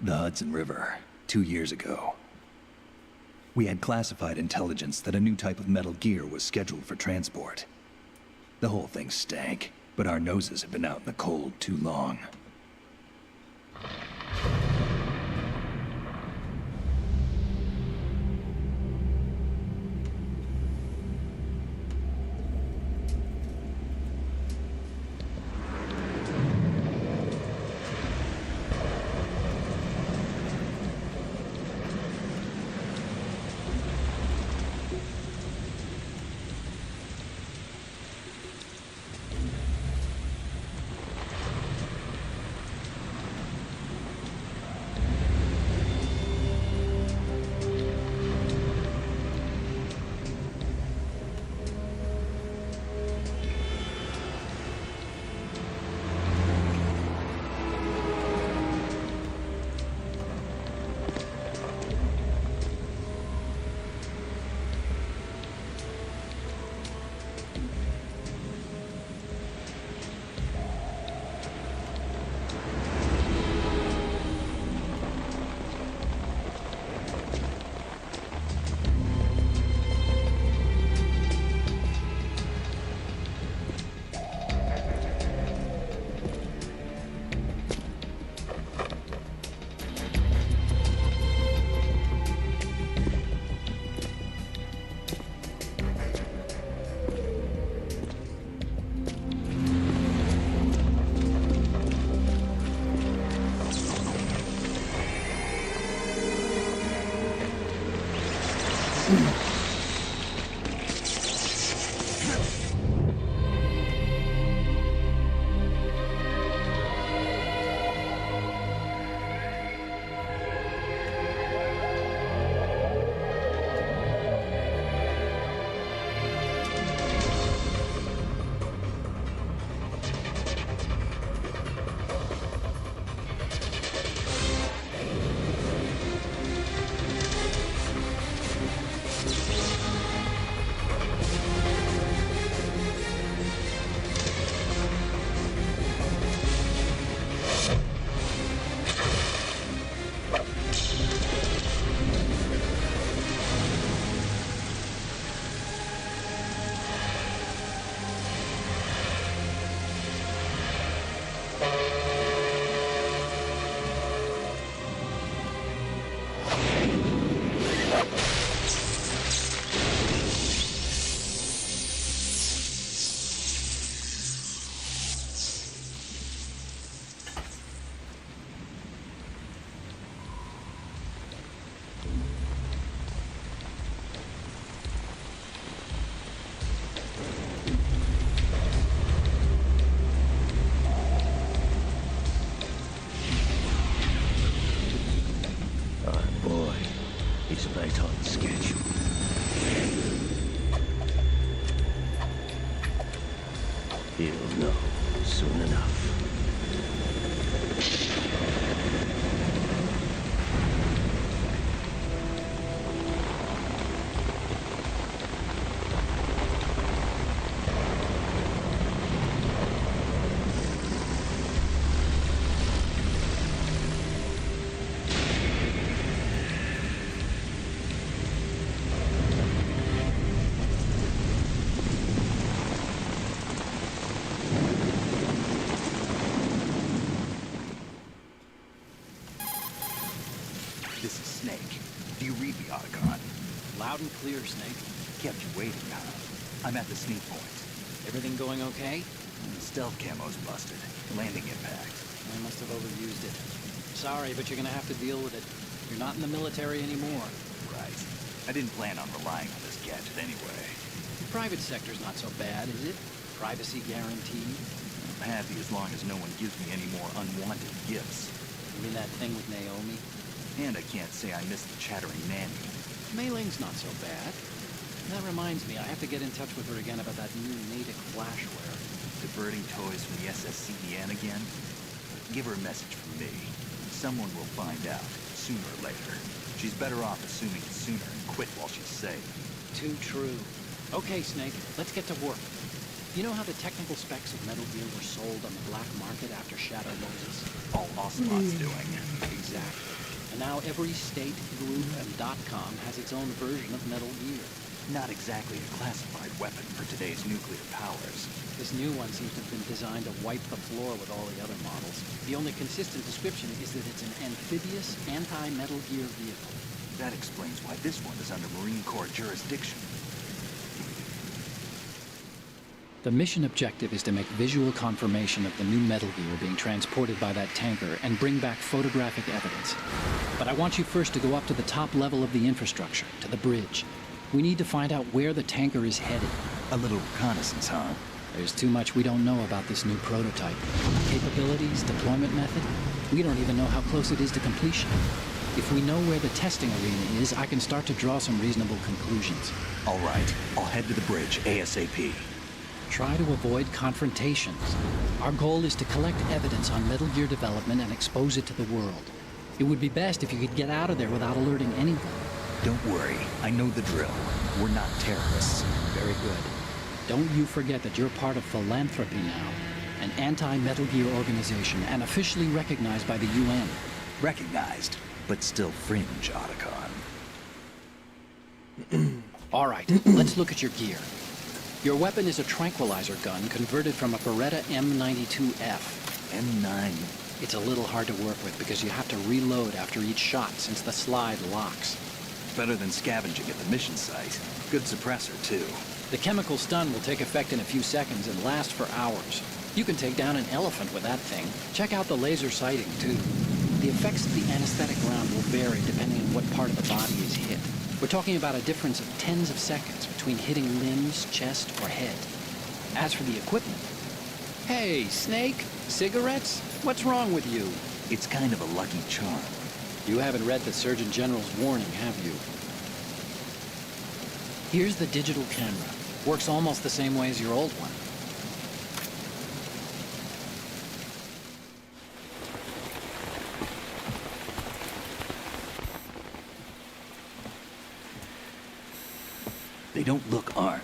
The Hudson River, 2 years ago. We had classified intelligence that a new type of Metal Gear was scheduled for transport. The whole thing stank, but our noses had been out in the cold too long. He'll know soon enough. This is Snake. Do you read the Otacon? Loud and clear, Snake. Kept you waiting, huh? I'm at the sneak point. Everything going okay? The stealth camo's busted. Landing impact. I must have overused it. Sorry, but you're gonna have to deal with it. You're not in the military anymore. Right. I didn't plan on relying on this gadget anyway. The private sector's not so bad, is it? Privacy guaranteed. I'm happy as long as no one gives me any more unwanted gifts. You mean that thing with Naomi? And I can't say I miss the chattering nanny. Mei Ling's not so bad. That reminds me, I have to get in touch with her again about that new Natick flashware. Diverting toys from the SSCDN again? Give her a message from me. Someone will find out, sooner or later. She's better off assuming it sooner and quit while she's safe. Too true. Okay, Snake, let's get to work. You know how the technical specs of Metal Gear were sold on the black market after Shadow Moses? All Ocelot's doing. Exactly. And now every state, group, and .com has its own version of Metal Gear. Not exactly a classified weapon for today's nuclear powers. This new one seems to have been designed to wipe the floor with all the other models. The only consistent description is that it's an amphibious, anti-Metal Gear vehicle. That explains why this one is under Marine Corps jurisdiction. The mission objective is to make visual confirmation of the new Metal Gear being transported by that tanker and bring back photographic evidence. But I want you first to go up to the top level of the infrastructure, to the bridge. We need to find out where the tanker is headed. A little reconnaissance, huh? There's too much we don't know about this new prototype. Capabilities, deployment method. We don't even know how close it is to completion. If we know where the testing arena is, I can start to draw some reasonable conclusions. All right, I'll head to the bridge ASAP. Try to avoid confrontations. Our goal is to collect evidence on Metal Gear development and expose it to the world. It would be best if you could get out of there without alerting anyone. Don't worry, I know the drill. We're not terrorists. Very good. Don't you forget that you're part of Philanthropy now, an anti-Metal Gear organization and officially recognized by the UN. Recognized, but still fringe, Otacon. All right, let's look at your gear. Your weapon is a tranquilizer gun converted from a Beretta M92F. M9. It's a little hard to work with because you have to reload after each shot since the slide locks. Better than scavenging at the mission site. Good suppressor, too. The chemical stun will take effect in a few seconds and last for hours. You can take down an elephant with that thing. Check out the laser sighting, too. The effects of the anesthetic round will vary depending on what part of the body is hit. We're talking about a difference of tens of seconds between hitting limbs, chest, or head. As for the equipment... Hey, Snake! Cigarettes? What's wrong with you? It's kind of a lucky charm. You haven't read the Surgeon General's warning, have you? Here's the digital camera. Works almost the same way as your old one. They don't look armed.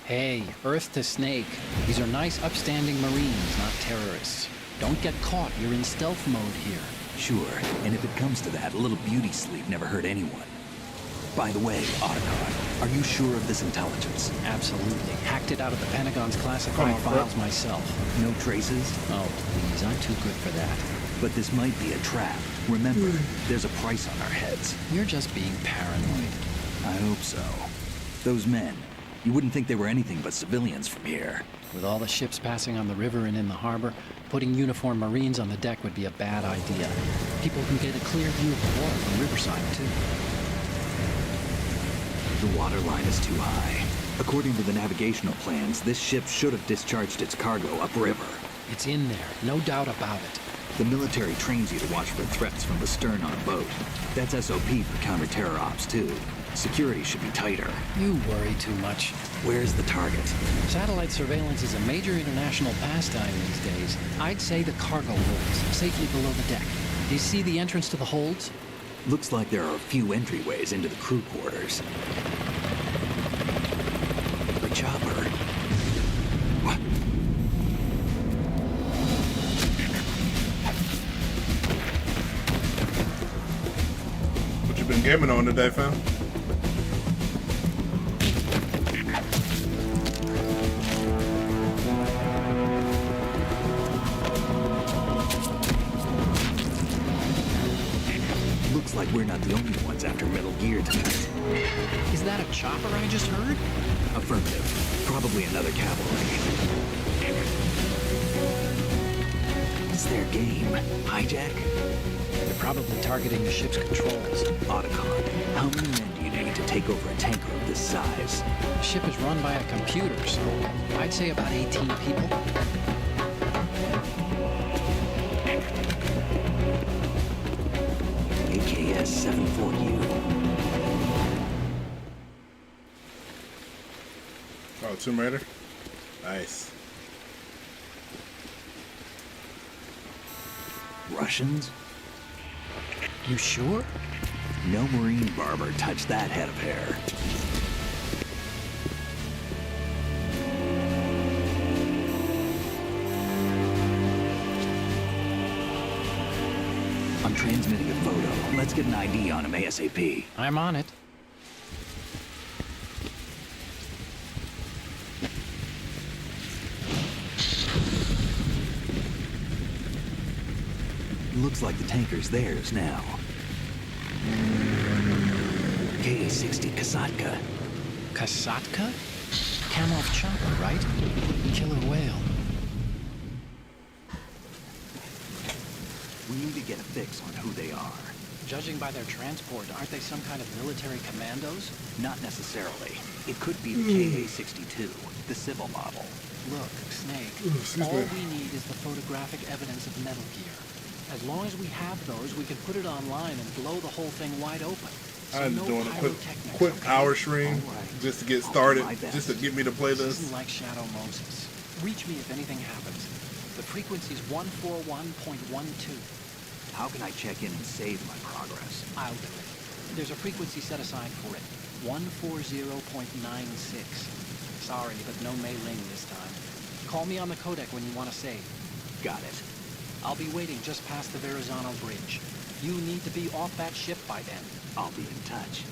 Hey, Earth to Snake. These are nice, upstanding Marines, not terrorists. Don't get caught. You're in stealth mode here. Sure, and if it comes to that, a little beauty sleep never hurt anyone. By the way, Otacon, are you sure of this intelligence? Absolutely. Hacked it out of the Pentagon's classified files myself. No traces? Oh, please, I'm too good for that. But this might be a trap. Remember, there's a price on our heads. You're just being paranoid. I hope so. Those men, you wouldn't think they were anything but civilians from here. With all the ships passing on the river and in the harbor, putting uniformed Marines on the deck would be a bad idea. People can get a clear view of the water from Riverside, too. The water line is too high. According to the navigational plans, this ship should have discharged its cargo upriver. It's in there, no doubt about it. The military trains you to watch for threats from the stern on a boat. That's SOP for counter-terror ops, too. Security should be tighter. You worry too much. Where's the target? Satellite surveillance is a major international pastime these days. I'd say the cargo holds, safely below the deck. Do you see the entrance to the holds? Looks like there are a few entryways into the crew quarters. The chopper. What? What you been gaming on today, fam? Looks like we're not the only ones after Metal Gear tonight. Is that a chopper I just heard? Affirmative. Probably another cavalry. What's their game? Hijack? They're probably targeting the ship's controls. Otacon, how many men do you need to take over a tanker of this size? The ship is run by a computer, so I'd say about 18 people. AKS-74U. Oh, Tomb Raider. Nice. Russians? You sure? No Marine barber touched that head of hair. I'm transmitting a photo. Let's get an ID on him ASAP. I'm on it. Looks like the tanker's theirs now. KA-60 Kasatka. Kasatka? Kamov chopper, right? Killer whale. We need to get a fix on who they are. Judging by their transport, aren't they some kind of military commandos? Not necessarily. It could be the KA-62, the civil model. Look, Snake, excuse all me. we need is the photographic evidence of Metal Gear. As long as we have those, we can put it online and blow the whole thing wide open. So I'm no doing a pyrotechnics, quick okay? hour stream Alright. just to get I'll do started, my best. just to get me to play This this. isn't like Shadow Moses. Reach me if anything happens. The frequency's 141.12. How can I check in and save my progress? I'll do it. There's a frequency set aside for it. 140.96. Sorry, but no Mei Ling this time. Call me on the codec when you want to save. Got it. I'll be waiting just past the Verrazano Bridge. You need to be off that ship by then. I'll be in touch.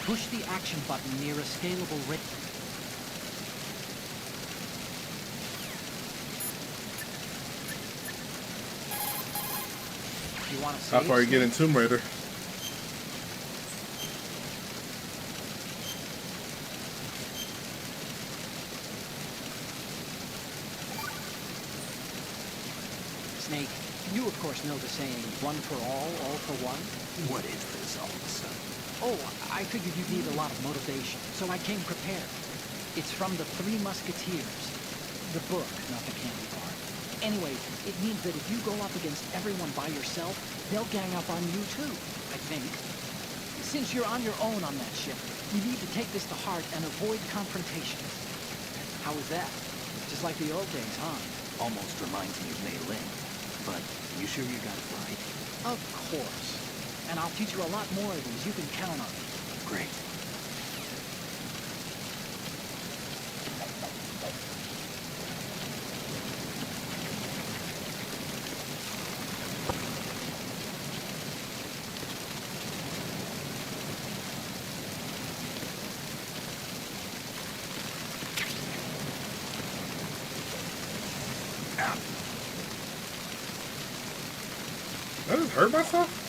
Push the action button near a scalable rig. You want to save? How far you get in Tomb Raider? Snake, you of course know the saying, one for all for one. What is this all of a sudden? Oh, I figured you'd need a lot of motivation, so I came prepared. It's from the Three Musketeers. The book, not the candy bar. Anyway, it means that if you go up against everyone by yourself, they'll gang up on you too, I think. Since you're on your own on that ship, you need to take this to heart and avoid confrontations. How was that? Just like the old days, huh? Almost reminds me of Mei Ling. But you sure you got it right? Of course. And I'll teach you a lot more of these. You can count on me. Great. I just hurt myself?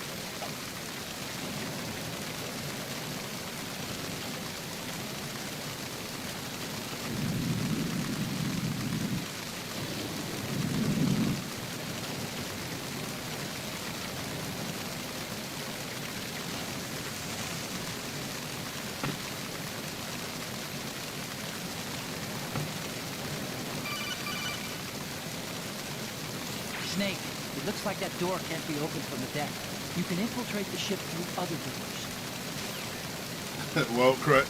Snake, it looks like that door can't be opened from the deck. You can infiltrate the ship through other doors. Well, correct.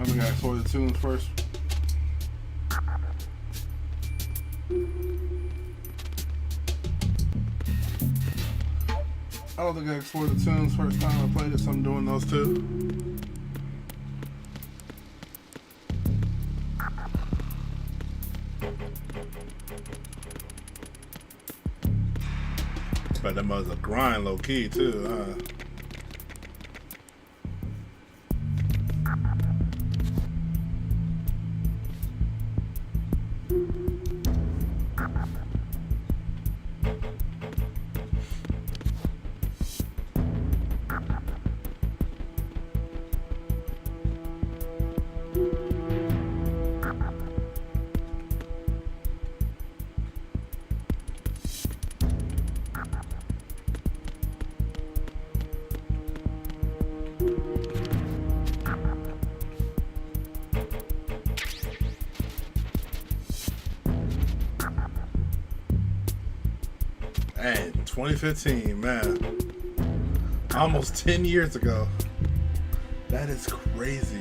I think I explore the tunes first. I don't think I explored the tunes first time I played it, so I'm doing those two. But that was a grind low key too, huh? Man, 2015, man. Almost 10 years ago. That is crazy.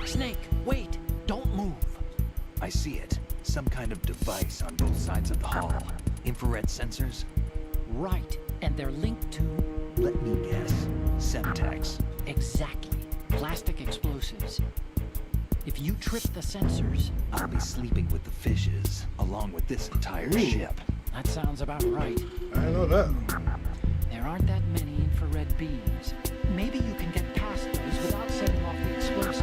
Snake, wait! Don't move! I see it. Some kind of device on both sides of the hall. Infrared sensors? Right, and they're linked to... Let me guess. Semtex. Exactly. Plastic explosives. If you trip the sensors... I'll be sleeping with the fishes, along with this entire ship. That sounds about right. I didn't know that. There aren't that many infrared beams. Maybe you can get past those without setting off the explosives.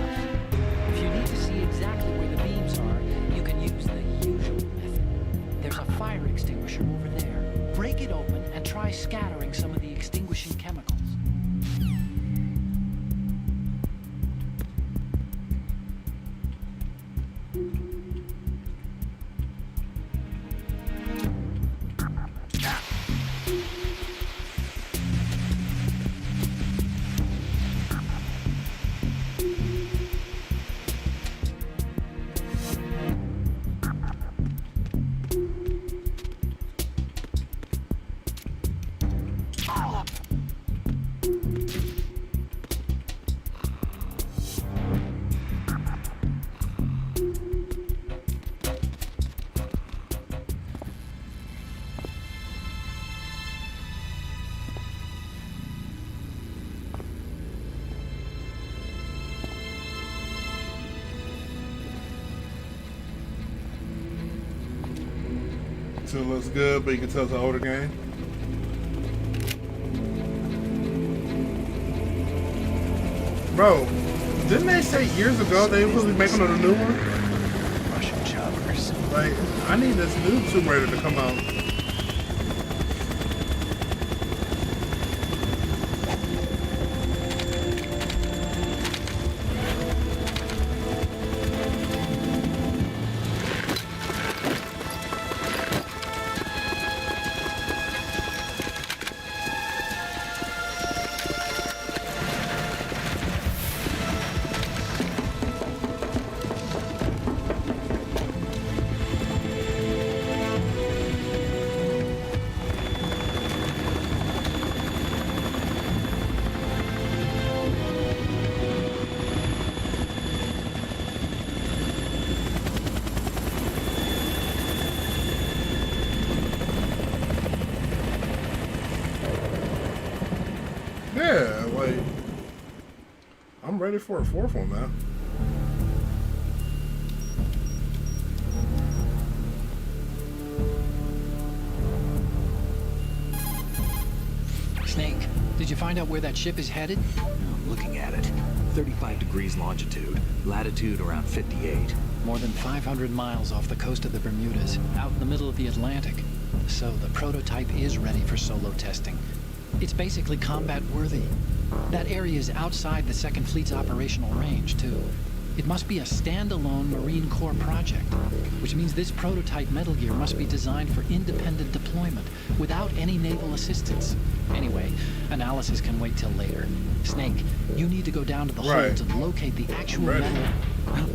If you need to see exactly where the beams are, you can use the usual method. There's a fire extinguisher over there. Break it open and try scattering some of the extinguishing chemicals. Still looks good, but you can tell it's an older game. Bro, didn't they say years ago they was making a new one? Russian choppers. Like, I need this new Tomb Raider to come out. can't wait. I'm ready for a fourth one, man. Snake, did you find out where that ship is headed? I'm looking at it. 35 degrees longitude, latitude around 58. More than 500 miles off the coast of the Bermudas, out in the middle of the Atlantic. So the prototype is ready for solo testing. It's basically combat worthy. That area is outside the Second Fleet's operational range, too. It must be a standalone Marine Corps project, which means this prototype Metal Gear must be designed for independent deployment, without any naval assistance. Anyway, analysis can wait till later. Snake, you need to go down to the Right. holds and locate the actual Ready. metal.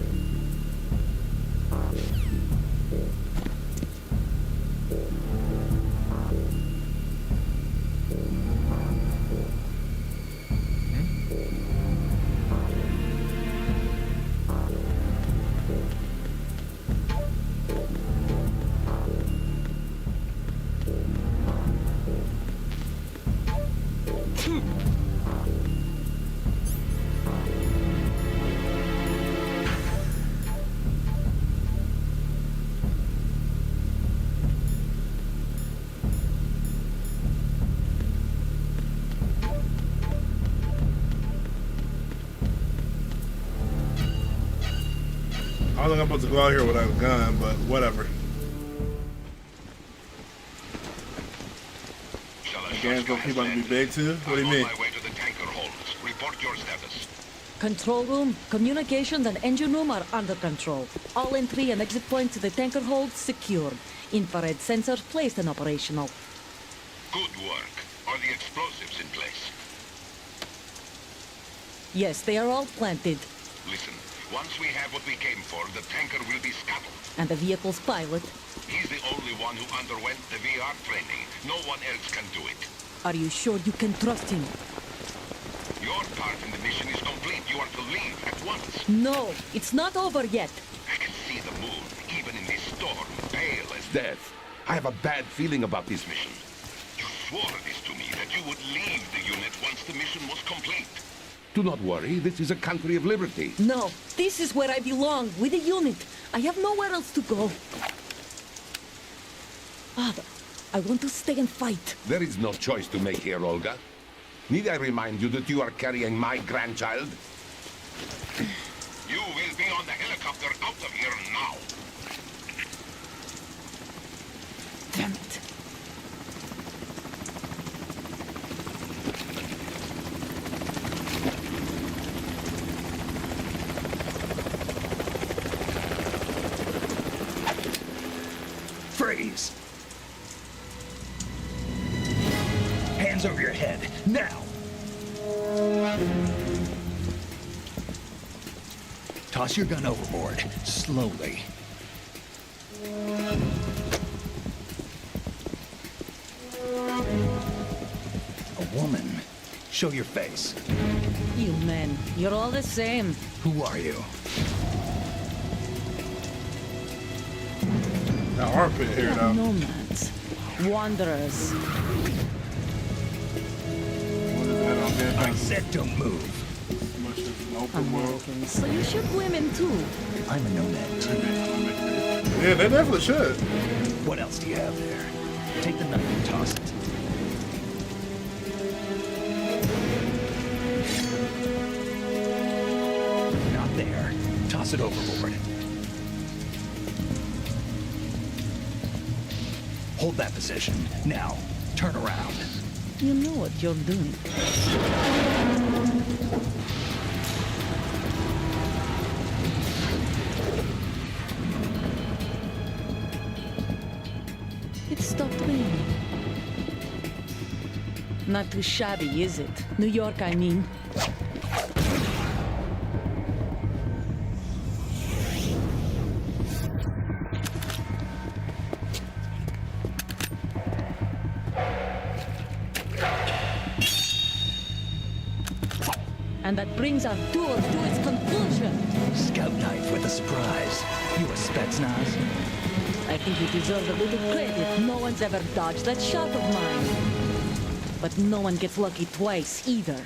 I don't think I'm supposed to go out here without a gun, but whatever. The game's gonna keep on to be big too? What do you mean? I'm on my way to the tanker holds. Report your status. Control room, communications and engine room are under control. All entry and exit points to the tanker hold secured. Infrared sensors placed and operational. Good work. Are the explosives in place? Yes, they are all planted. Listen, once we have what we came for, the tanker will be scuttled. And the vehicle's pilot. He's the only one who underwent the VR training. No one else can do it. Are you sure you can trust him? Your part in the mission is complete. You are to leave at once. No, it's not over yet. I can see the moon, even in this storm, pale as Death. I have a bad feeling about this mission. you swore this to me, that you would leave the unit once the mission was complete. Do not worry, this is a country of liberty. No, this is where I belong, with the unit. I have nowhere else to go. Father, I want to stay and fight. There is no choice to make here, Olga. Need I remind you that you are carrying my grandchild? You will be on the helicopter out of here now. Damn it. Freeze! Hands over your head, now! Toss your gun overboard, slowly. A woman. Show your face. You men, you're all the same. Who are you? That armpit We here are though. nomads. Wanderers. What is that on there? I said don't move. Much as an open world. Americans. So you shoot women too. I'm a nomad too. Yeah, they definitely should. What else do you have there? Take the knife and toss it. Not there. Toss it overboard. Hold that position. Now, turn around. You know what you're doing. It stopped raining. Not too shabby, is it? New York, I mean. And that brings our tour to its conclusion. Scout knife with a surprise. You a Spetsnaz? I think you deserve a little credit. No one's ever dodged that shot of mine. But no one gets lucky twice, either.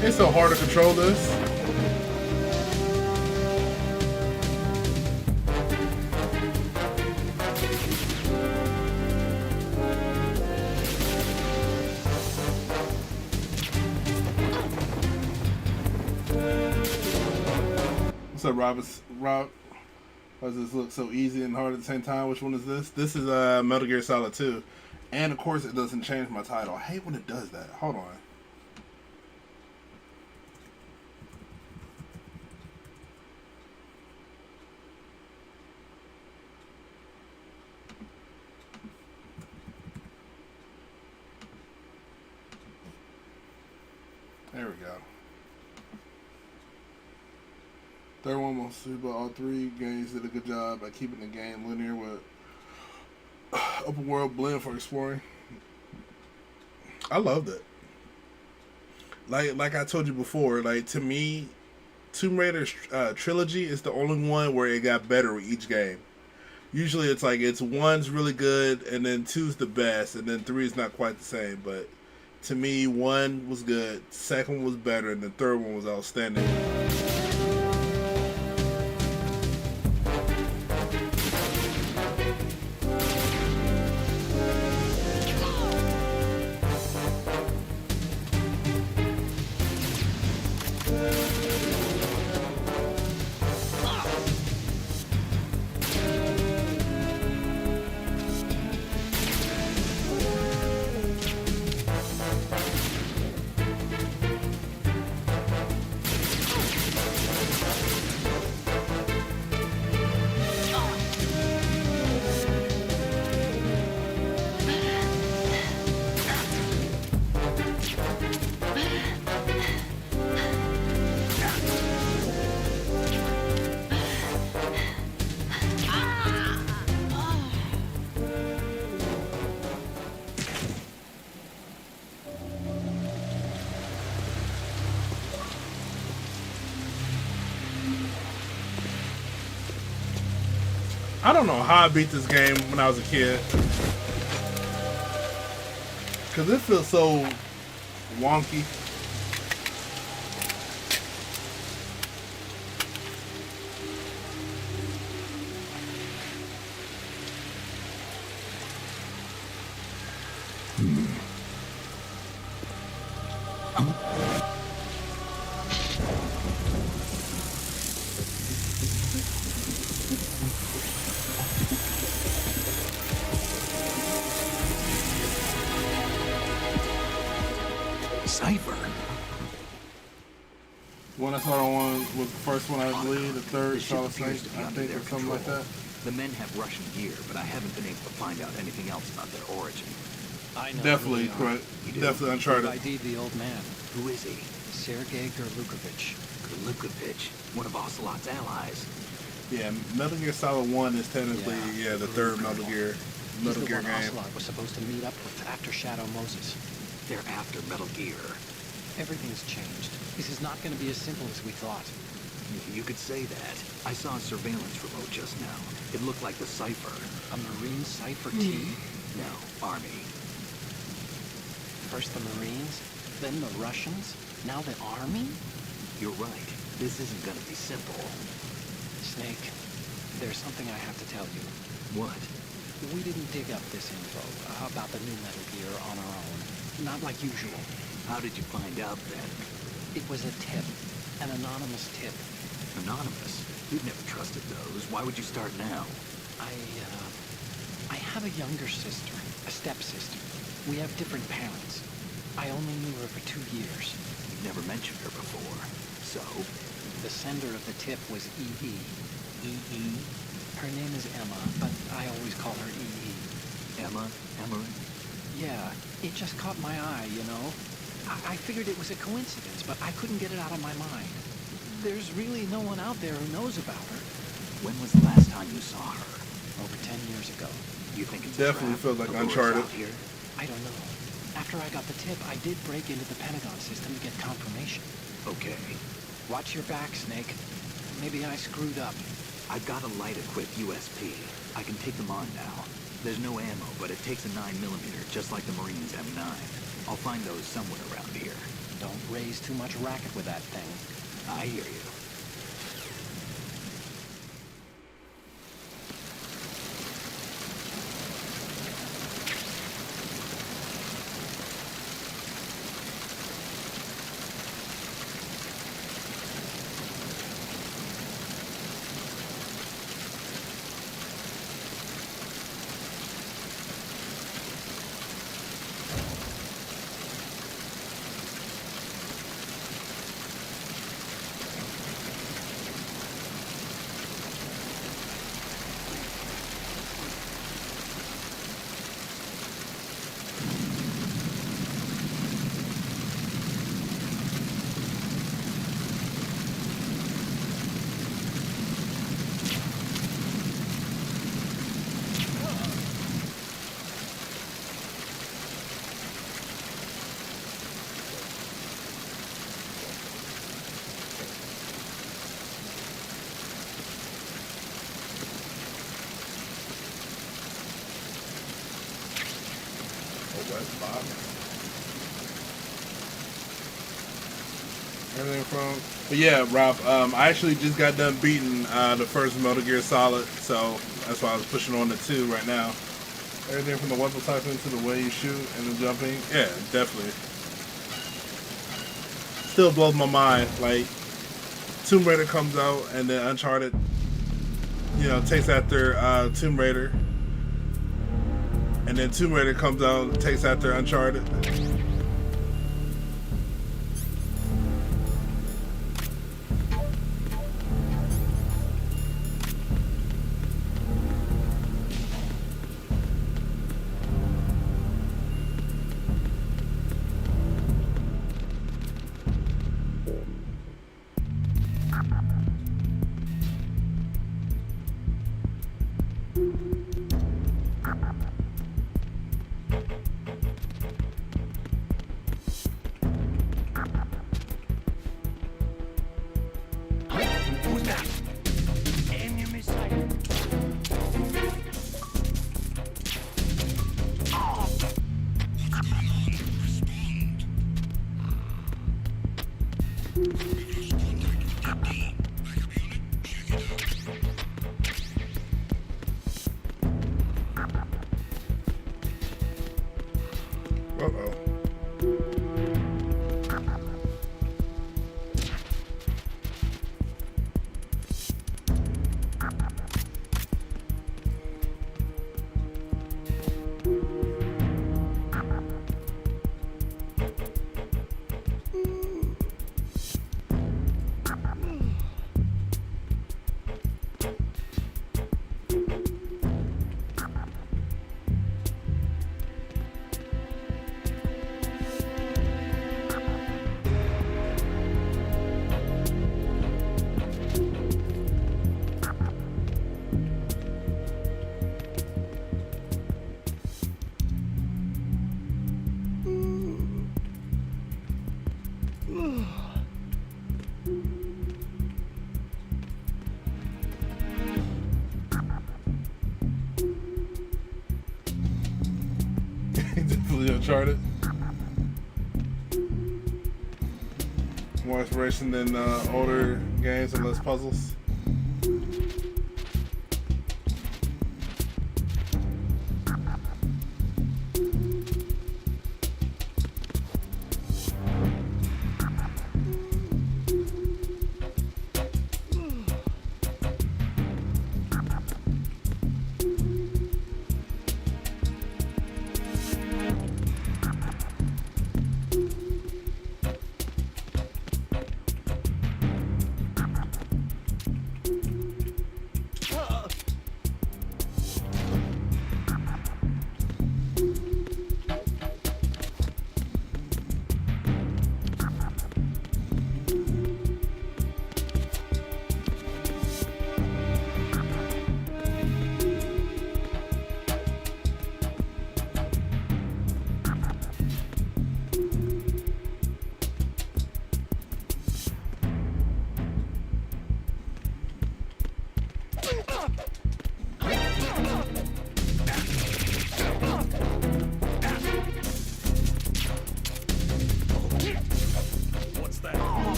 It's so hard to control this. What's up, Rob? Rob, why does this look so easy and hard at the same time? Which one is this? This is Metal Gear Solid 2. And of course it doesn't change my title. I hate when it does that. Hold on. There we go. Third one, most but all three games did a good job at keeping the game linear with open world blend for exploring. I loved it. Like I told you before, like to me, Tomb Raider trilogy is the only one where it got better with each game. Usually it's like it's one's really good and then two's the best and then three is not quite the same. But to me, one was good, second one was better, and the third one was outstanding. I don't know how I beat this game when I was a kid. Cause it feels so wonky. Cypher. When I saw the one was the first one, I believe, the third The ship Solid appears Snake, to be I under think, their or something like control. that. The men have Russian gear, but I haven't been able to find out anything else about their origin. I know Definitely who they are. correct. You do? Definitely I Uncharted. ID'd the old man, Who is he? Sergei Gurlukovich. Gurlukovich, one of Ocelot's allies. Yeah, Metal Gear Solid 1 is technically the third Metal Gear He's the game. one Ocelot was supposed to meet up with after Shadow Moses. They're after Metal Gear. Everything's changed. This is not going to be as simple as we thought. You could say that. I saw a surveillance remote just now. It looked like the Cypher. A Marine Cypher team? No, Army. First the Marines, then the Russians, now the Army? You're right. This isn't gonna be simple. Snake, there's something I have to tell you. What? We didn't dig up this info about the new Metal Gear on our own. Not like usual. How did you find out then? It was a tip. An anonymous tip. Anonymous? You've never trusted those. Why would you start now? I have a younger sister, a stepsister. We have different parents. I only knew her for 2 years. You've never mentioned her before. So? The sender of the tip was E.E. E.E.? Her name is Emma, but I always call her E.E. Emma? Emery? Yeah, it just caught my eye, you know? I figured it was a coincidence, but I couldn't get it out of my mind. There's really no one out there who knows about her. When was the last time you saw her? Over 10 years ago. You think it's Definitely a trap? feels like The Lord's Uncharted. out here? I don't know. After I got the tip, I did break into the Pentagon system to get confirmation. Okay. Watch your back, Snake. Maybe I screwed up. I've got a light-equipped USP. I can take them on now. There's no ammo, but it takes a 9mm, just like the Marines' M9. I'll find those somewhere around here. Don't raise too much racket with that thing. I hear you. West Bob. Everything from, but yeah, Rob. I actually just got done beating the first Metal Gear Solid, so that's why I was pushing on the 2 right now. Everything from the weapon cycling to the way you shoot and the jumping, yeah, definitely. Still blows my mind. Like Tomb Raider comes out, and then Uncharted, you know, takes after Tomb Raider. And then Tomb Raider comes out, takes after Uncharted. Uh-oh. Definitely Uncharted. More inspiration than older games and less puzzles.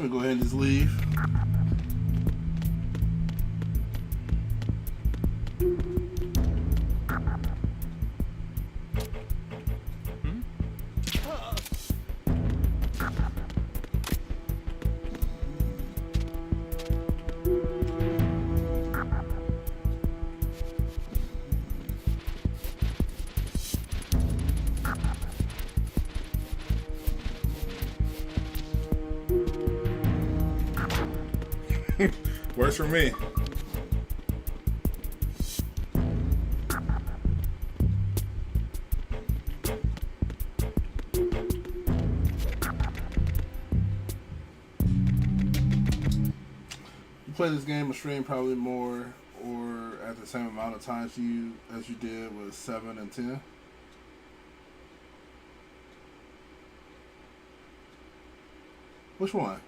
Let me go ahead and just leave. Works for me. You play this game on stream probably more or at the same amount of times as you did with 7 and 10. Which one?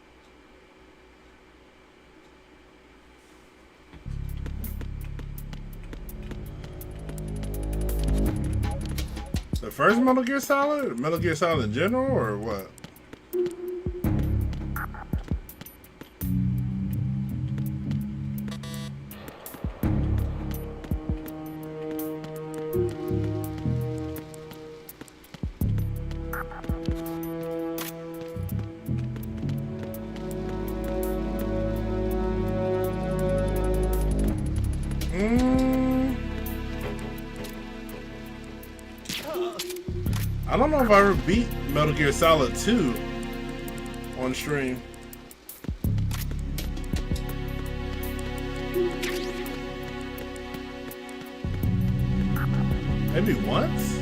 The first Metal Gear Solid? Metal Gear Solid in general, or what? I don't know if I ever beat Metal Gear Solid 2 on stream. Maybe once?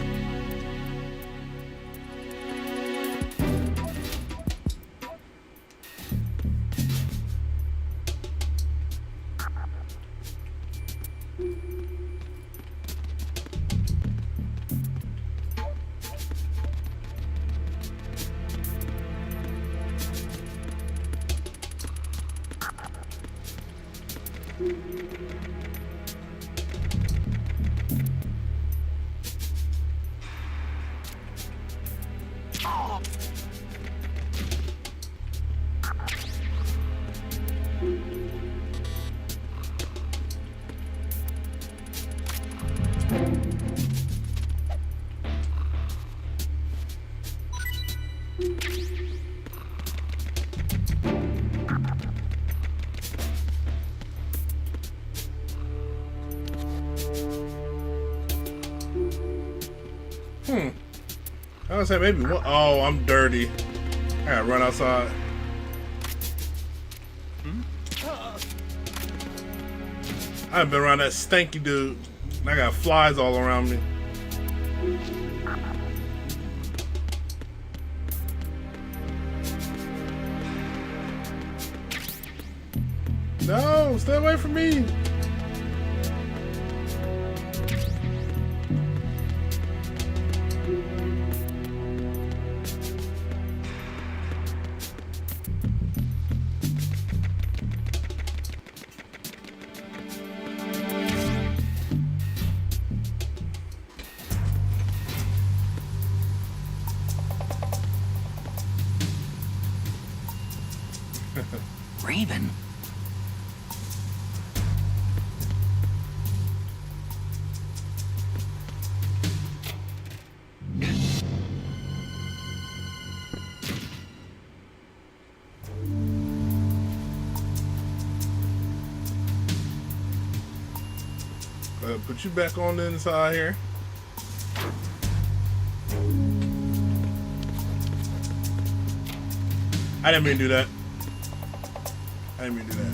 I would say maybe one. Oh, I'm dirty. I gotta run outside. I haven't been around that stanky dude. I got flies all around me. No, stay away from me. Raven. Put you back on the inside here. I didn't mean to do that. I didn't mean to do that.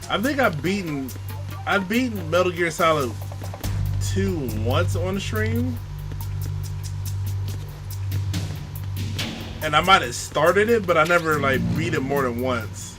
I think I've beaten Metal Gear Solid 2 once on the stream. And I might have started it, but I never like beat it more than once.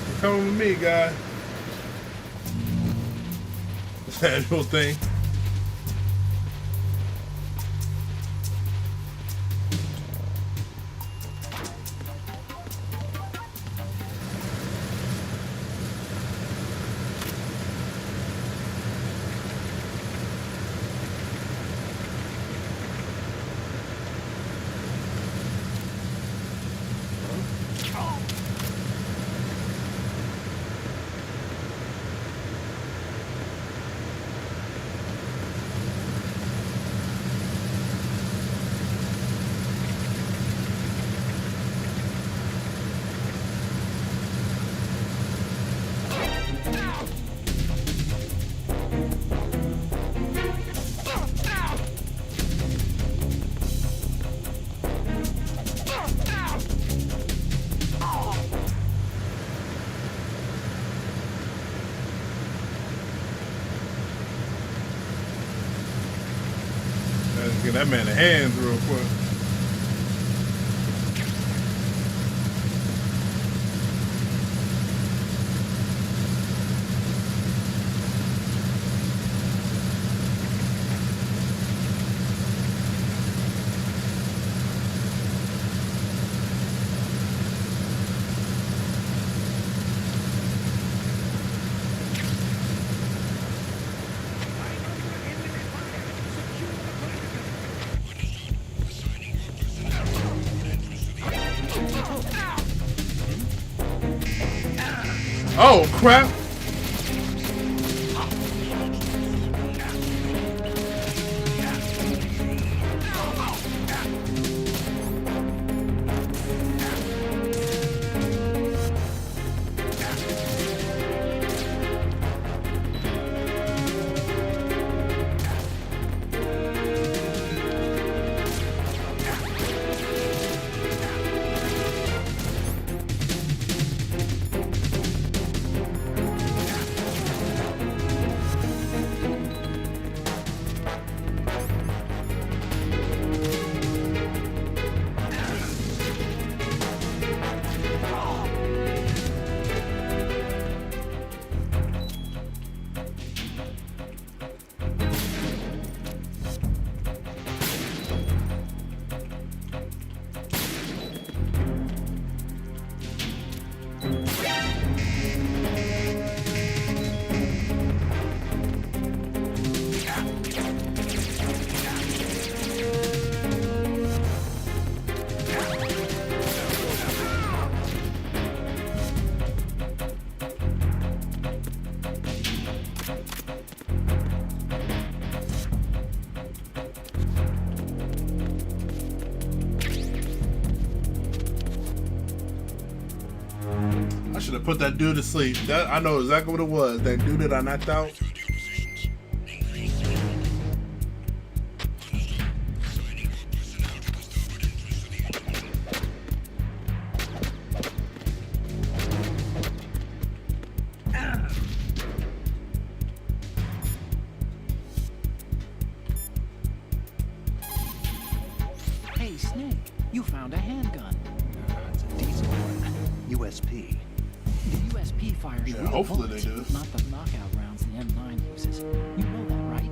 You're coming with me, guy. Annual thing. Get that man a hands real quick. Oh crap! I should have put that dude to sleep. That I know exactly what it was. That dude that I knocked out. Hey, Snake, you found a handgun. It's a diesel one. USP. The USP fires Yeah, real hopefully bullets, they do. not the knockout rounds the M9 uses. You know that, right?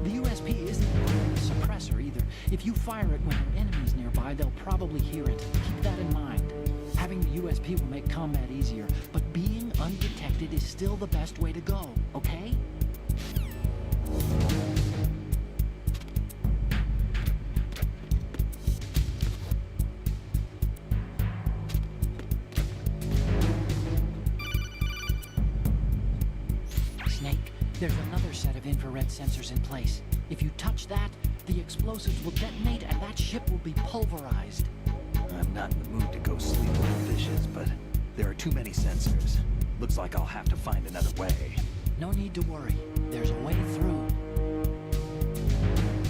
The USP isn't a suppressor either. If you fire it when an enemy's nearby, they'll probably hear it. Keep that in mind. Having the USP will make combat easier, but being undetected is still the best way to go, okay? Snake, there's another set of infrared sensors in place. If you touch that, the explosives will detonate and that ship will be pulverized. I'm not in the mood to go sleep with the fishes, but there are too many sensors. Looks like I'll have to find another way. No need to worry. There's a way through.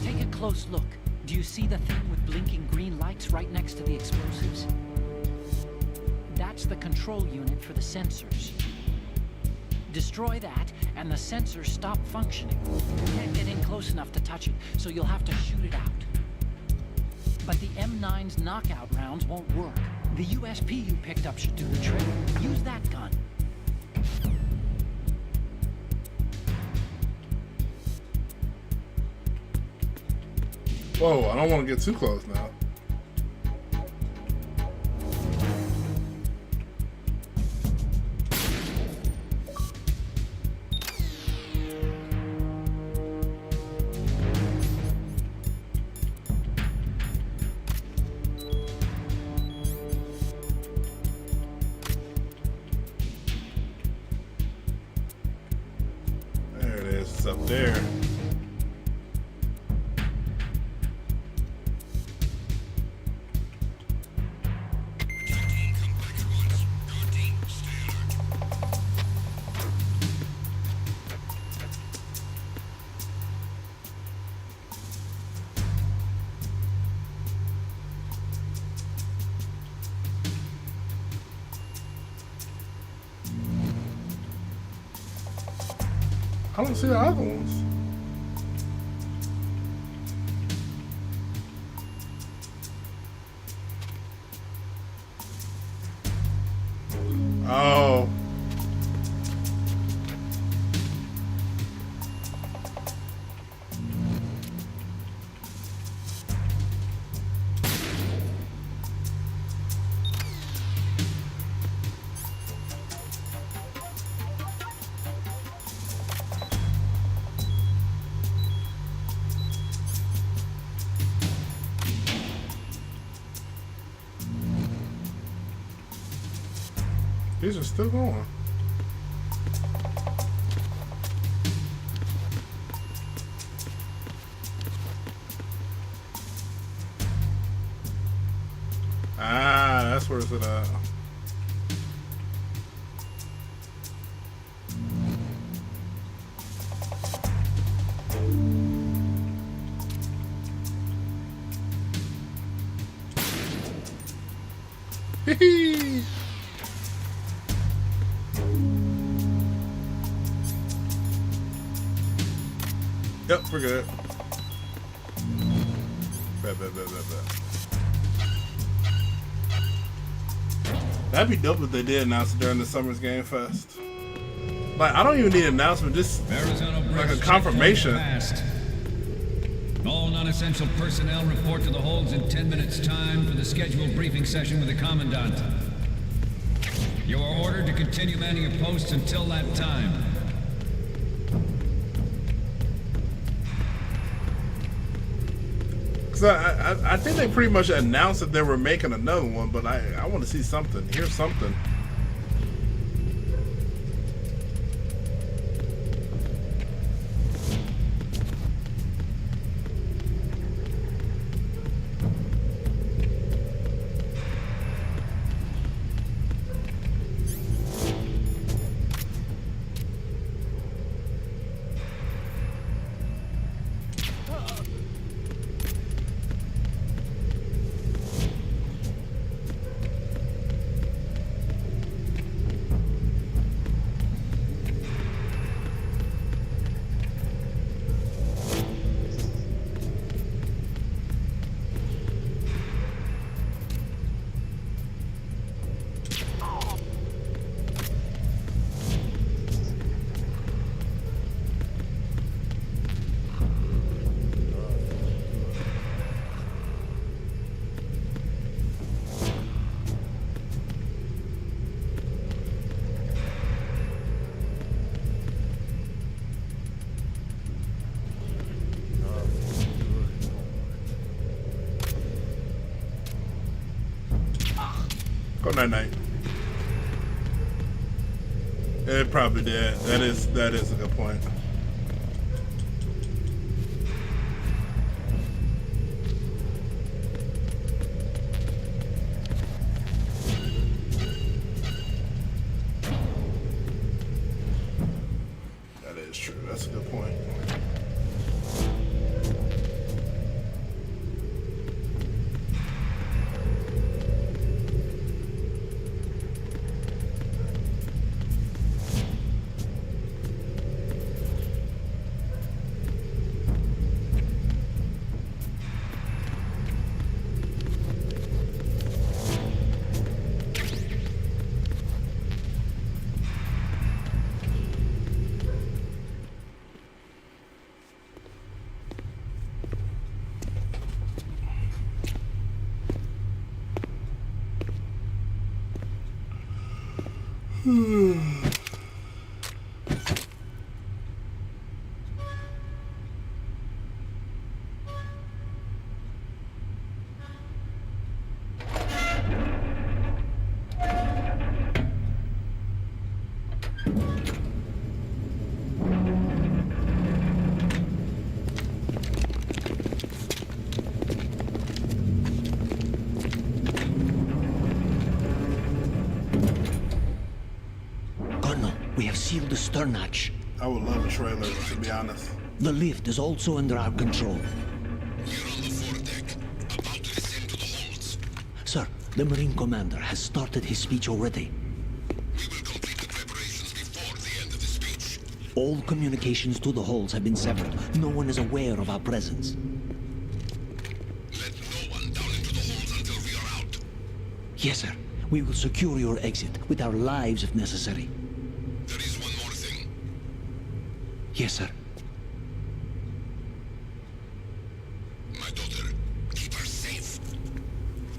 Take a close look. Do you see the thing with blinking green lights right next to the explosives? That's the control unit for the sensors. Destroy that, and the sensors stop functioning. You can't get in close enough to touch it, so you'll have to shoot it out. But the M9's knockout rounds won't work. The USP you picked up should do the trick. Use that gun. Whoa, I don't want to get too close now. There it is, it's up there. I don't see the other ones. Oh. These are still going. Ah, that's where it's at. Hee. Yep, we're good. Bet. That'd be dope if they did announce it during the Summer's Game Fest. Like, I don't even need an announcement, just like a confirmation. All non-essential personnel report to the holds in 10 minutes' time for the scheduled briefing session with the Commandant. You are ordered to continue manning your posts until that time. Cause I think they pretty much announced that they were making another one, but I want to see something, hear something. Go night. It probably did. That is a good point. That is true. That's a good point. Colonel, we have sealed the stern hatch. I would love a trailer, to be honest. The lift is also under our control. We're on the foredeck, about to descend to the holds. Sir, the Marine Commander has started his speech already. We will complete the preparations before the end of the speech. All communications to the holds have been severed. No one is aware of our presence. Let no one down into the holds until we are out. Yes, sir. We will secure your exit with our lives if necessary. There is one more thing. Yes, sir. My daughter, keep her safe.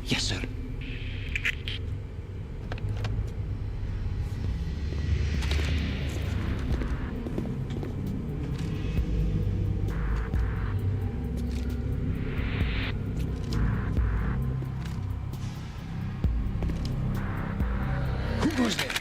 Yes, sir. Who goes there?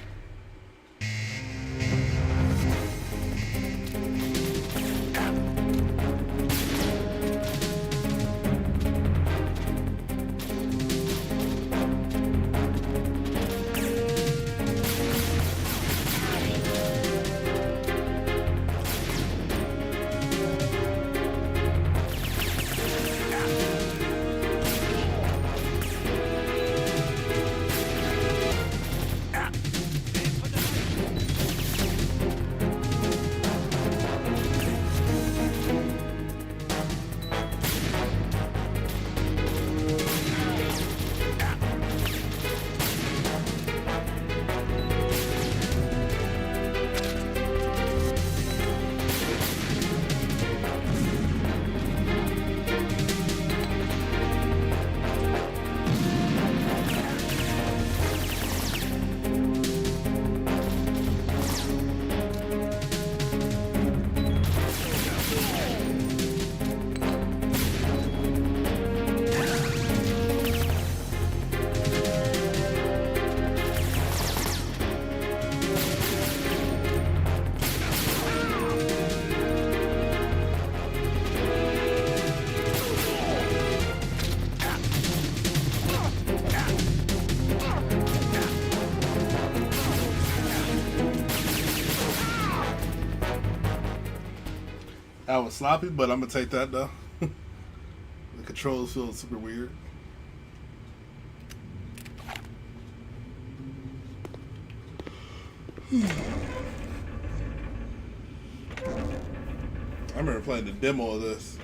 That was sloppy, but I'm gonna take that though. The controls feel super weird. I remember playing the demo of this.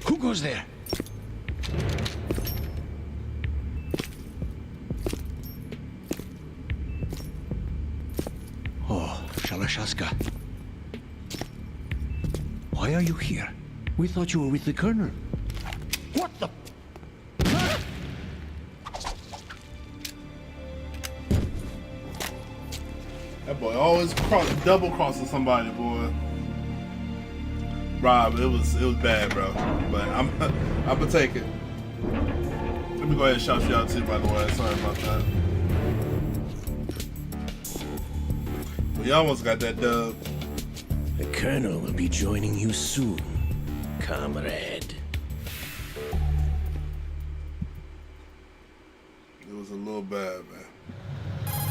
Who goes there? Oh, Shalashaska. Why are you here? We thought you were with the Colonel. What the? That boy always double crossing somebody, boy. Rob, it was bad, bro. But I'm gonna take it. Let me go ahead and shout you out too, by the way. Sorry about that. We almost got that dub. The Colonel will be joining you soon, comrade. It was a little bad, man.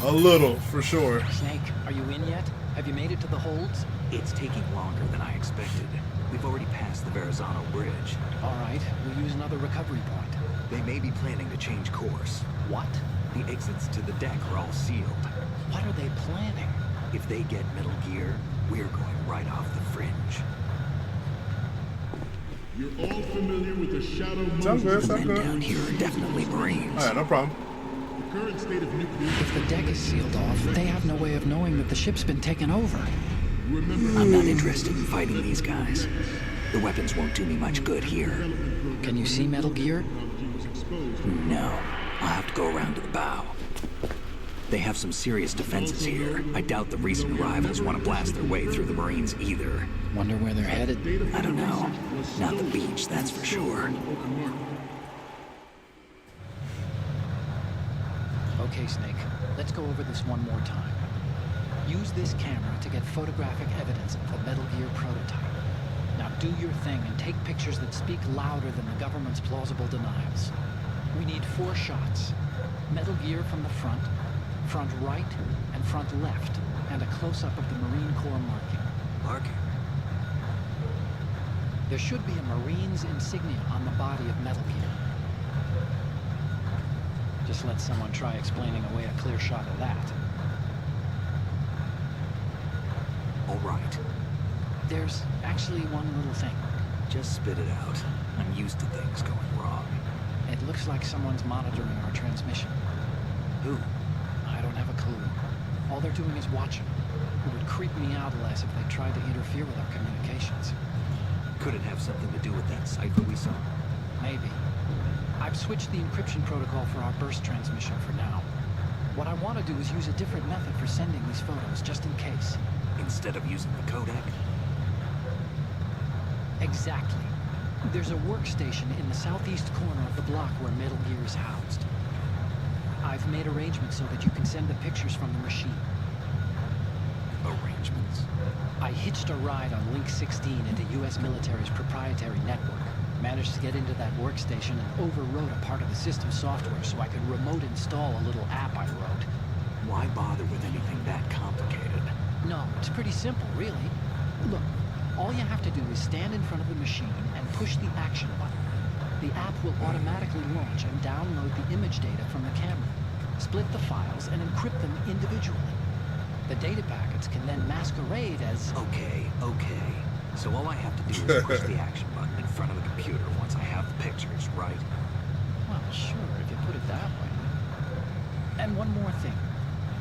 A little, for sure. Snake, are you in yet? Have you made it to the holds? It's taking longer than I expected. We've already passed the Verrazano Bridge. All right, we'll use another recovery point. They may be planning to change course. What? The exits to the deck are all sealed. What are they planning? If they get Metal Gear, we're going right off the fringe. You're all familiar with the Shadow Sounds good, The sounds men good. down here are definitely Marines. Alright, no problem. The current state of nuclear... If the deck is sealed off, they have no way of knowing that the ship's been taken over. Remember, I'm not interested in fighting these guys. The weapons won't do me much good here. Can you see Metal Gear? technology was exposed. No, I'll have to go around to the bow. They have some serious defenses here. I doubt the recent arrivals want to blast their way through the Marines either. Wonder where they're headed. I don't know. Not the beach, that's for sure. Okay, Snake. Let's go over this one more time. Use this camera to get photographic evidence of the Metal Gear prototype. Now do your thing and take pictures that speak louder than the government's plausible denials. We need 4 shots. Metal Gear from the front right, and front left, and a close-up of the Marine Corps marking. Marking? There should be a Marine's insignia on the body of Metal Gear. Just let someone try explaining away a clear shot of that. All right. There's actually one little thing. Just spit it out. I'm used to things going wrong. It looks like someone's monitoring our transmission. Who? I don't have a clue. All they're doing is watching. It would creep me out less if they tried to interfere with our communications. Could it have something to do with that cipher we saw? Maybe. I've switched the encryption protocol for our burst transmission for now. What I want to do is use a different method for sending these photos, just in case. Instead of using the codec? Exactly. There's a workstation in the southeast corner of the block where Metal Gear is housed. I've made arrangements so that you can send the pictures from the machine. Arrangements? I hitched a ride on Link 16 into U.S. military's proprietary network. Managed to get into that workstation and overwrote a part of the system software so I could remote install a little app I wrote. Why bother with anything that complicated? No, it's pretty simple, really. Look, all you have to do is stand in front of the machine and push the action button. The app will automatically launch and download the image data from the camera, split the files, and encrypt them individually. The data packets can then masquerade as... Okay. So all I have to do is push the action button in front of the computer once I have the pictures, right? Well, sure, if you put it that way. And one more thing.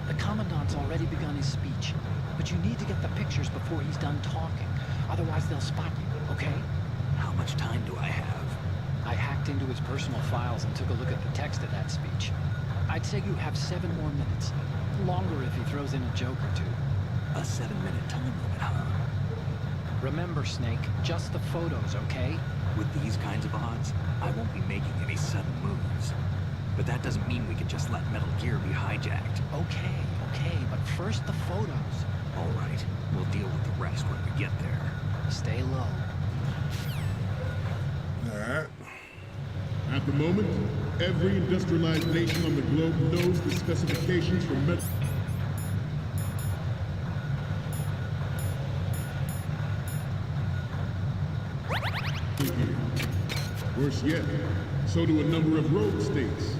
The Commandant's already begun his speech, but you need to get the pictures before he's done talking. Otherwise, they'll spot you, okay? How much time do I have? I hacked into his personal files and took a look at the text of that speech. I'd say you have 7 more minutes. Longer if he throws in a joke or two. A 7-minute time limit, huh? Remember, Snake, just the photos, okay? With these kinds of odds, I won't be making any sudden moves. But that doesn't mean we can just let Metal Gear be hijacked. Okay, but first the photos. All right, we'll deal with the rest when we get there. Stay low. Alright. At the moment, every industrialized nation on the globe knows the specifications for metal... Worse yet, so do a number of rogue states.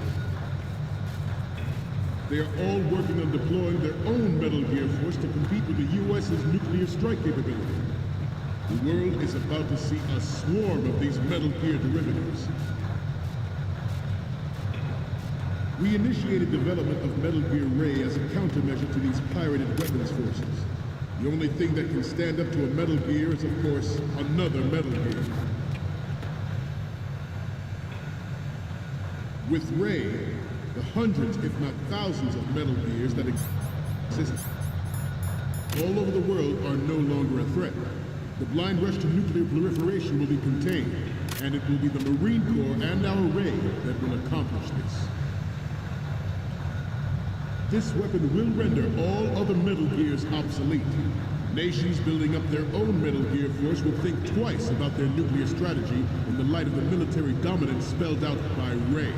They are all working on deploying their own Metal Gear force to compete with the U.S.'s nuclear strike capability. The world is about to see a swarm of these Metal Gear derivatives. We initiated development of Metal Gear Ray as a countermeasure to these pirated weapons forces. The only thing that can stand up to a Metal Gear is, of course, another Metal Gear. With Ray, the hundreds, if not thousands, of Metal Gears that exist all over the world are no longer a threat. The blind rush to nuclear proliferation will be contained, and it will be the Marine Corps and our Ray that will accomplish this. This weapon will render all other Metal Gears obsolete. Nations building up their own Metal Gear force will think twice about their nuclear strategy in the light of the military dominance spelled out by Ray.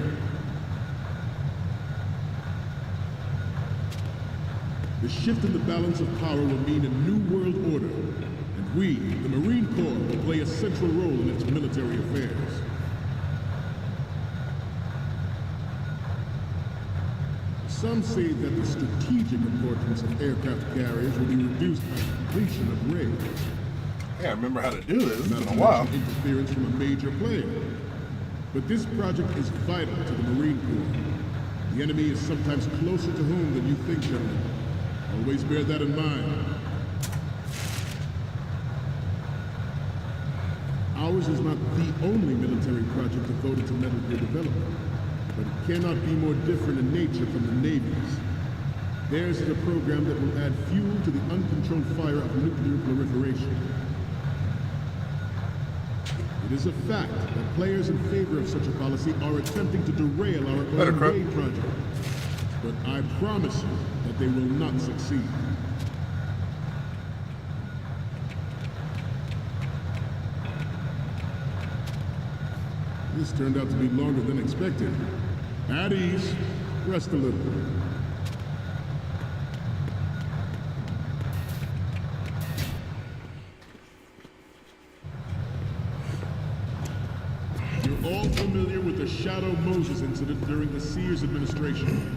The shift in the balance of power will mean a new world order, and we, the Marine Corps, will play a central role in its military affairs. Some say that the strategic importance of aircraft carriers will be reduced by completion of Ray. Yeah, I remember how to do this. It's Not been to a while. mention interference from a major player. But this project is vital to the Marine Corps. The enemy is sometimes closer to home than you think, gentlemen. Always bear that in mind. Ours is not the only military project devoted to Metal Gear development, but it cannot be more different in nature from the Navy's. Theirs is a program that will add fuel to the uncontrolled fire of nuclear proliferation. It is a fact that players in favor of such a policy are attempting to derail our own Ray project. But I promise you that they will not succeed. This turned out to be longer than expected. At ease. Rest a little. You're all familiar with the Shadow Moses incident during the Sears administration.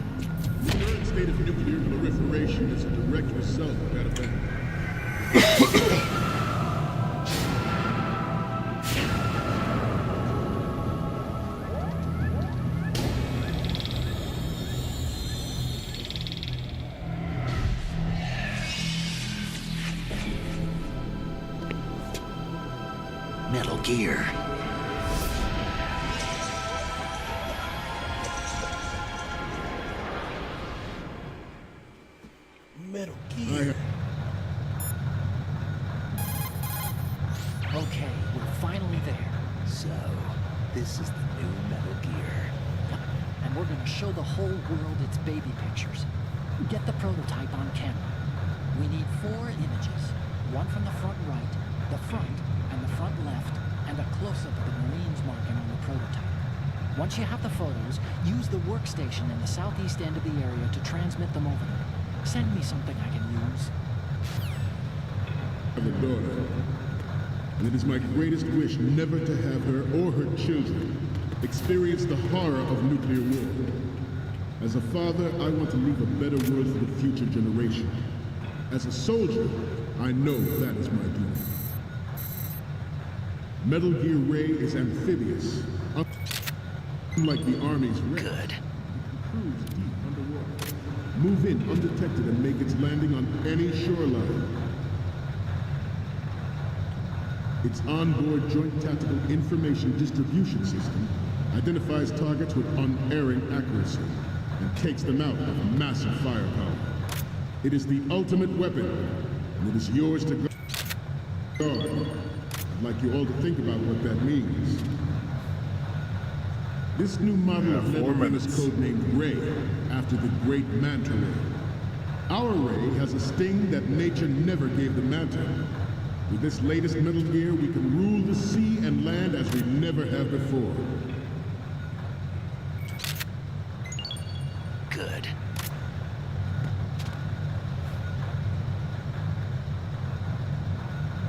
The current state of nuclear proliferation is a direct result of that event. Metal Gear. Metal Gear. Okay, we're finally there. So, this is the new Metal Gear. And we're gonna show the whole world its baby pictures. Get the prototype on camera. We need 4 images. One from the front right, the front, and the front left, and a close-up of the Marines marking on the prototype. Once you have the photos, use the workstation in the southeast end of the area to transmit them over there. Send me something I can use. I have a daughter, and it is my greatest wish never to have her or her children experience the horror of nuclear war. As a father, I want to leave a better world for the future generation. As a soldier, I know that is my duty. Metal Gear Ray is amphibious, unlike the Army's Rex. Good. Cruise deep underwater, move in undetected, and make its landing on any shoreline. Its onboard Joint Tactical Information Distribution System identifies targets with unerring accuracy and takes them out with massive firepower. It is the ultimate weapon, and it is yours to guard. I'd like you all to think about what that means. This new model of Metal Gear is codenamed Ray, after the great Manta Ray. Our Ray has a sting that nature never gave the Manta. With this latest Metal Gear, we can rule the sea and land as we never have before. Good.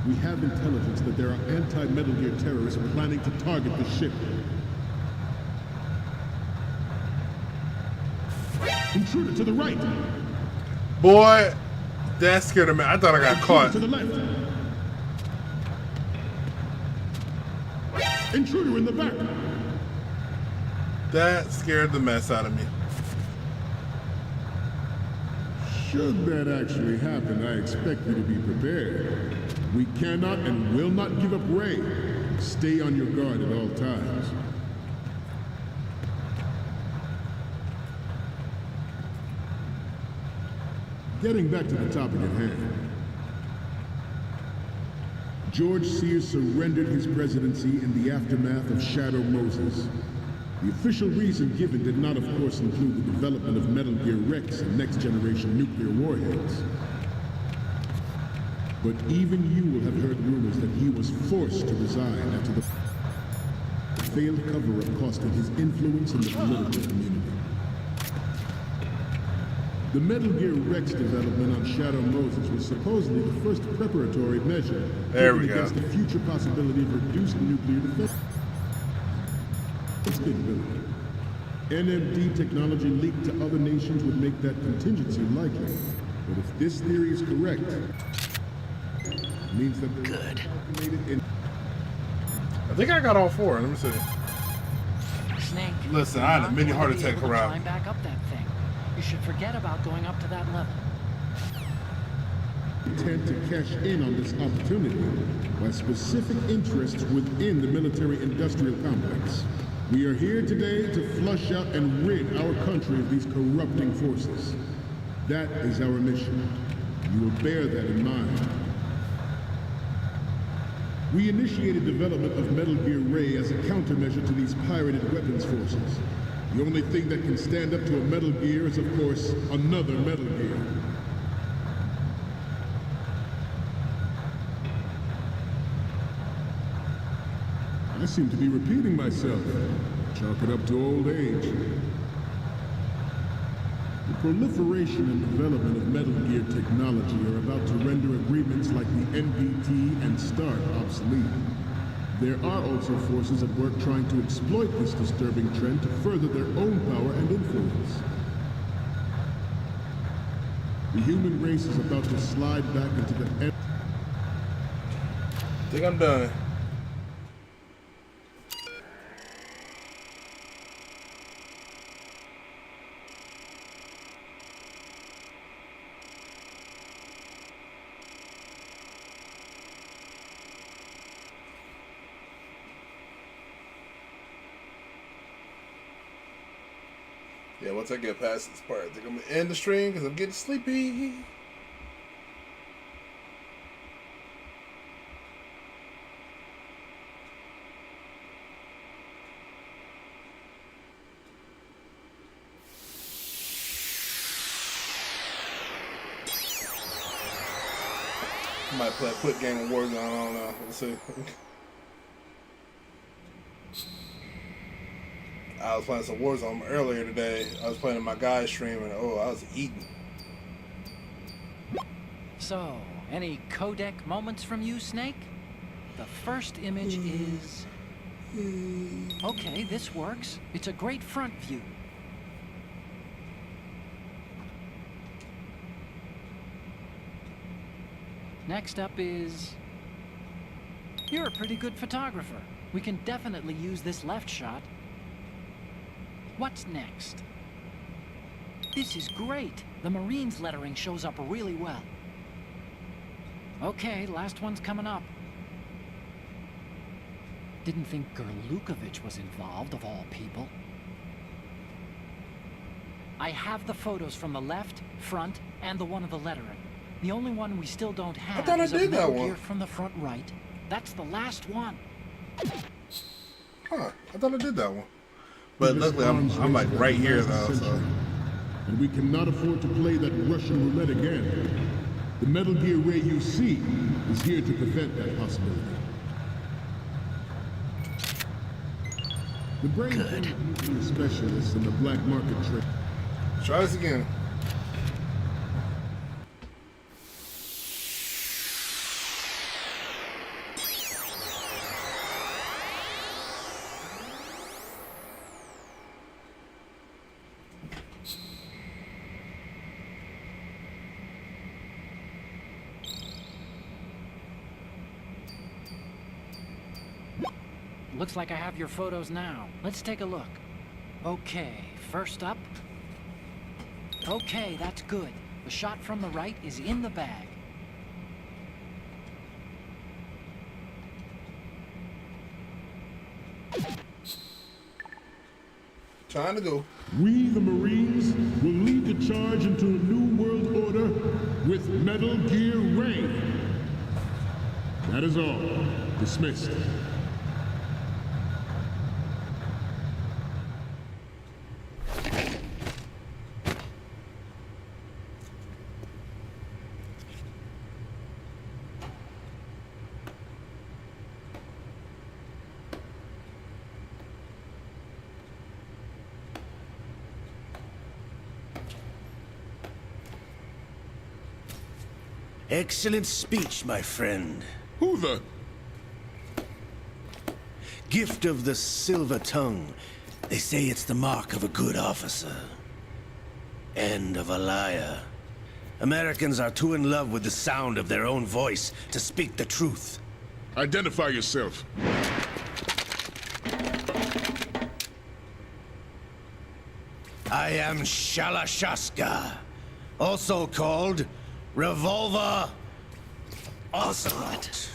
We have intelligence that there are anti-Metal Gear terrorists planning to target the ship. Intruder to the right! Boy, that scared me. I thought I got caught. To the left! Intruder in the back! That scared the mess out of me. Should that actually happen, I expect you to be prepared. We cannot and will not give up Ray. Stay on your guard at all times. Getting back to the topic at hand. George Sears surrendered his presidency in the aftermath of Shadow Moses. The official reason given did not, of course, include the development of Metal Gear Rex and next-generation nuclear warheads. But even you will have heard rumors that he was forced to resign after the failed cover-up costed his influence in the political community. The Metal Gear Rex development on Shadow Moses was supposedly the first preparatory measure There we taken go. against the future possibility of reduced nuclear defense capability. NMD technology leaked to other nations would make that contingency likely. But if this theory is correct, it means that the Good. I think I got all 4. Let me see. Snake. Listen, I had a you're mini not heart gonna be attack able to around. Climb back up that thing. You should forget about going up to that level. Intent to cash in on this opportunity by specific interests within the military-industrial complex. We are here today to flush out and rid our country of these corrupting forces. That is our mission. You will bear that in mind. We initiated development of Metal Gear Ray as a countermeasure to these pirated weapons forces. The only thing that can stand up to a Metal Gear is, of course, another Metal Gear. I seem to be repeating myself. Chalk it up to old age. The proliferation and development of Metal Gear technology are about to render agreements like the NPT and START obsolete. There are also forces at work trying to exploit this disturbing trend to further their own power and influence. The human race is about to slide back into the end. I think I'm done. Yeah, once I get past this part, I think I'm gonna end the stream because I'm getting sleepy. I might play a quick game of Warzone, I don't know. Let's see. I was playing some Warzone earlier today. I was playing in my guy's stream and I was eating. So, any codec moments from you, Snake? The first image is... Okay, this works. It's a great front view. Next up is... You're a pretty good photographer. We can definitely use this left shot. What's next? This is great. The Marines lettering shows up really well. Okay, last one's coming up. Didn't think Gerlukovich was involved, of all people. I have the photos from the left, front, and the one of the lettering. The only one we still don't have thought I is did of that Metal one. Gear from the front right. That's the last one. Huh, I thought I did that one. But luckily I'm like right here though, so. And we cannot afford to play that Russian roulette again. The Metal Gear Ray you see is here to prevent that possibility. The brain nuclear specialists in the black market trade. Try this again. Looks like I have your photos now. Let's take a look. Okay, first up. Okay, that's good. The shot from the right is in the bag. Trying to go. We, the Marines, will lead the charge into a new world order with Metal Gear Ray. That is all. Dismissed. Excellent speech, my friend. Who the? Gift of the silver tongue They say it's the mark of a good officer. And of a liar. Americans are too in love with the sound of their own voice to speak the truth. Identify yourself. I am Shalashaska, also called Revolver Ocelot.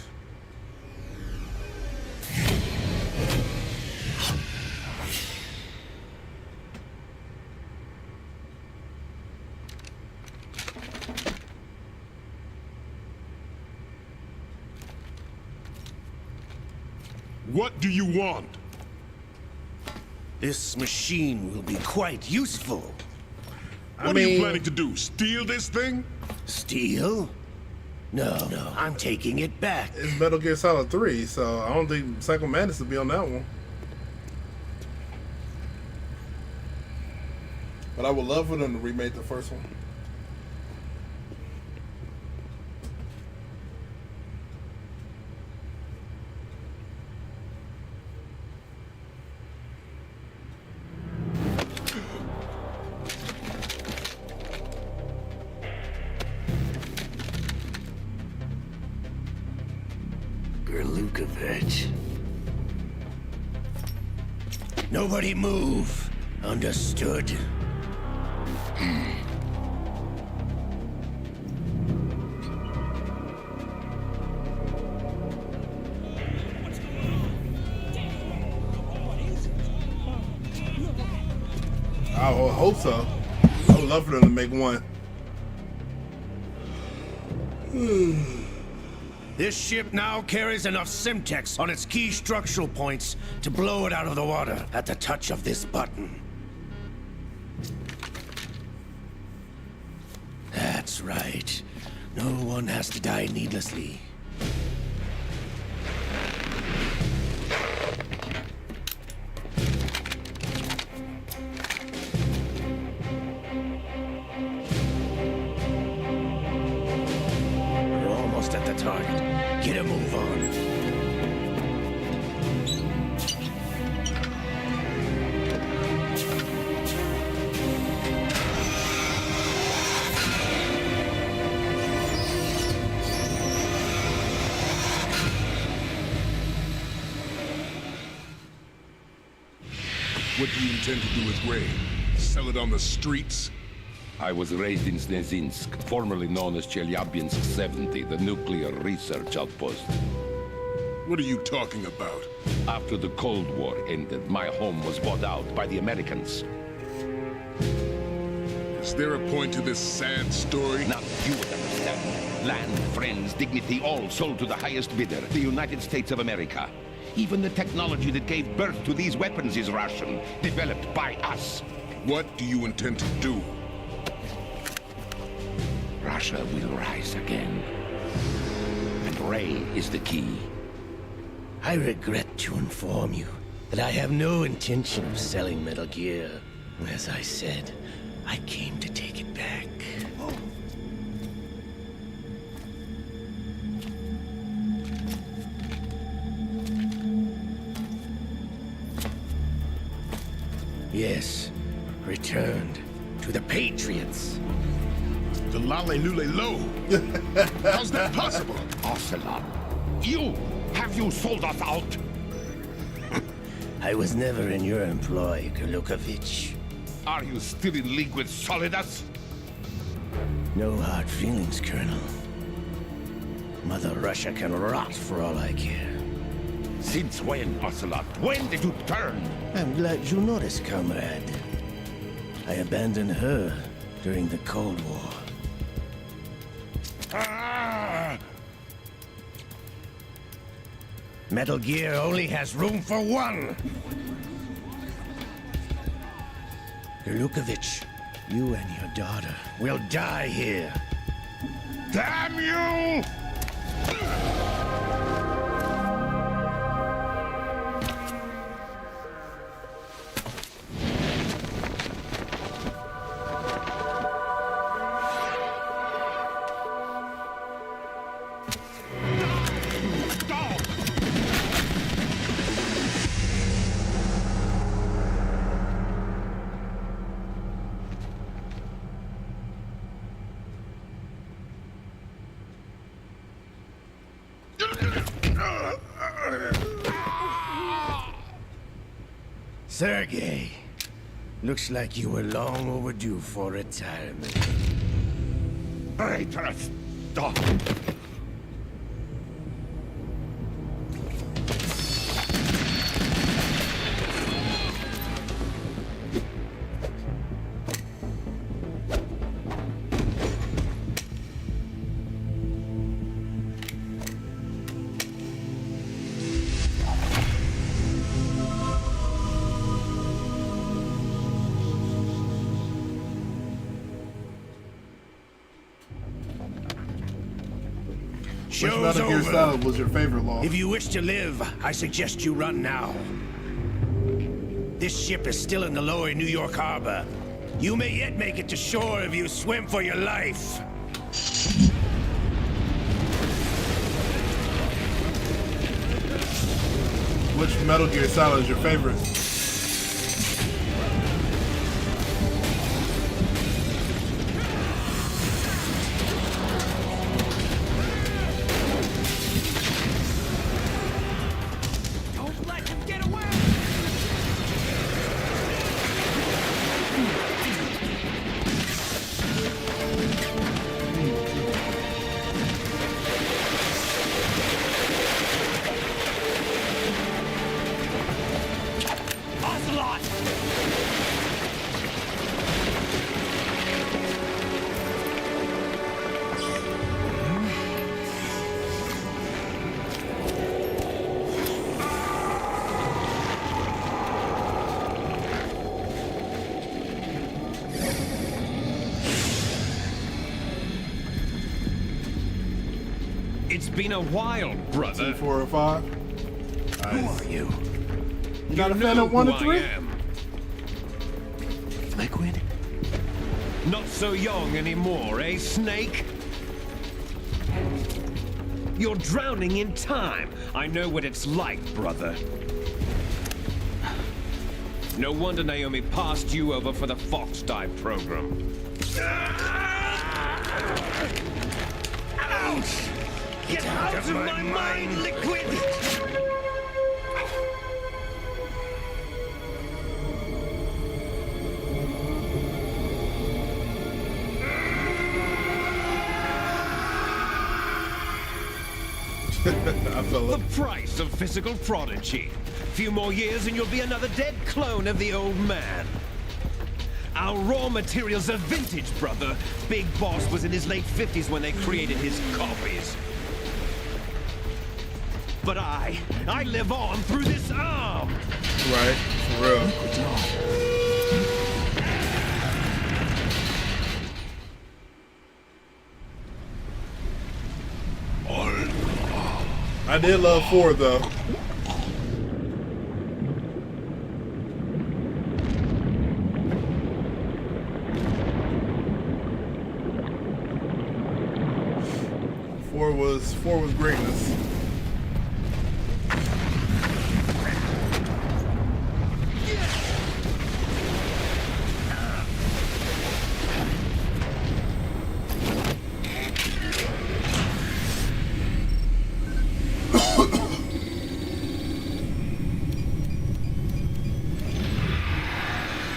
What do you want? This machine will be quite useful. What are you planning to do? Steal this thing? Steal? No, I'm taking it back. It's Metal Gear Solid 3, so I don't think Psycho Mantis will be on that one. But I would love for them to remake the first one. Gerlukovich. Nobody move. Understood? I would hope so. I would love for them to make one. This ship now carries enough Simtex on its key structural points to blow it out of the water at the touch of this button. That's right. No one has to die needlessly. We're almost at the target. Get a move on. What do you intend to do with Ray? Sell it on the streets? I was raised in Snezinsk, formerly known as Chelyabinsk 70, the nuclear research outpost. What are you talking about? After the Cold War ended, my home was bought out by the Americans. Is there a point to this sad story? Now you would understand. Land, friends, dignity, all sold to the highest bidder, the United States of America. Even the technology that gave birth to these weapons is Russian, developed by us. What do you intend to do? Russia will rise again. And Ray is the key. I regret to inform you that I have no intention of selling Metal Gear. As I said, I came to take it back. Yes, returned to the Patriots. The Lale Lule Lo. How's that possible? Ocelot, have you sold us out? I was never in your employ, Gerlukovich. Are you still in league with Solidus? No hard feelings, Colonel. Mother Russia can rot for all I care. Since when, Ocelot? When did you turn? I'm glad you noticed, comrade. I abandoned her during the Cold War. Metal Gear only has room for one! Gerlukovich, you and your daughter will die here. Damn you! Sergei, looks like you were long overdue for retirement. Traitors! Stop! Which Show's Metal Gear over. Solid was your favorite, Law? If you wish to live, I suggest you run now. This ship is still in the lower New York harbor. You may yet make it to shore if you swim for your life. Which Metal Gear Solid is your favorite? Don't let him get away! Ocelot! It's been a while, brother. 2, 4, or 5? Who are you? You not a You fan know of 1 who and 3? I am. Liquid? Not so young anymore, eh, Snake? You're drowning in time. I know what it's like, brother. No wonder Naomi passed you over for the Fox Dive program. Ouch! Get out of my mind, Liquid! I felt The it. price of physical prodigy. Few more years and you'll be another dead clone of the old man. Our raw materials are vintage, brother. Big Boss was in his late 50s when they created his copies. But I live on through this arm. Right, for real. I did love 4 though. Four was greatness.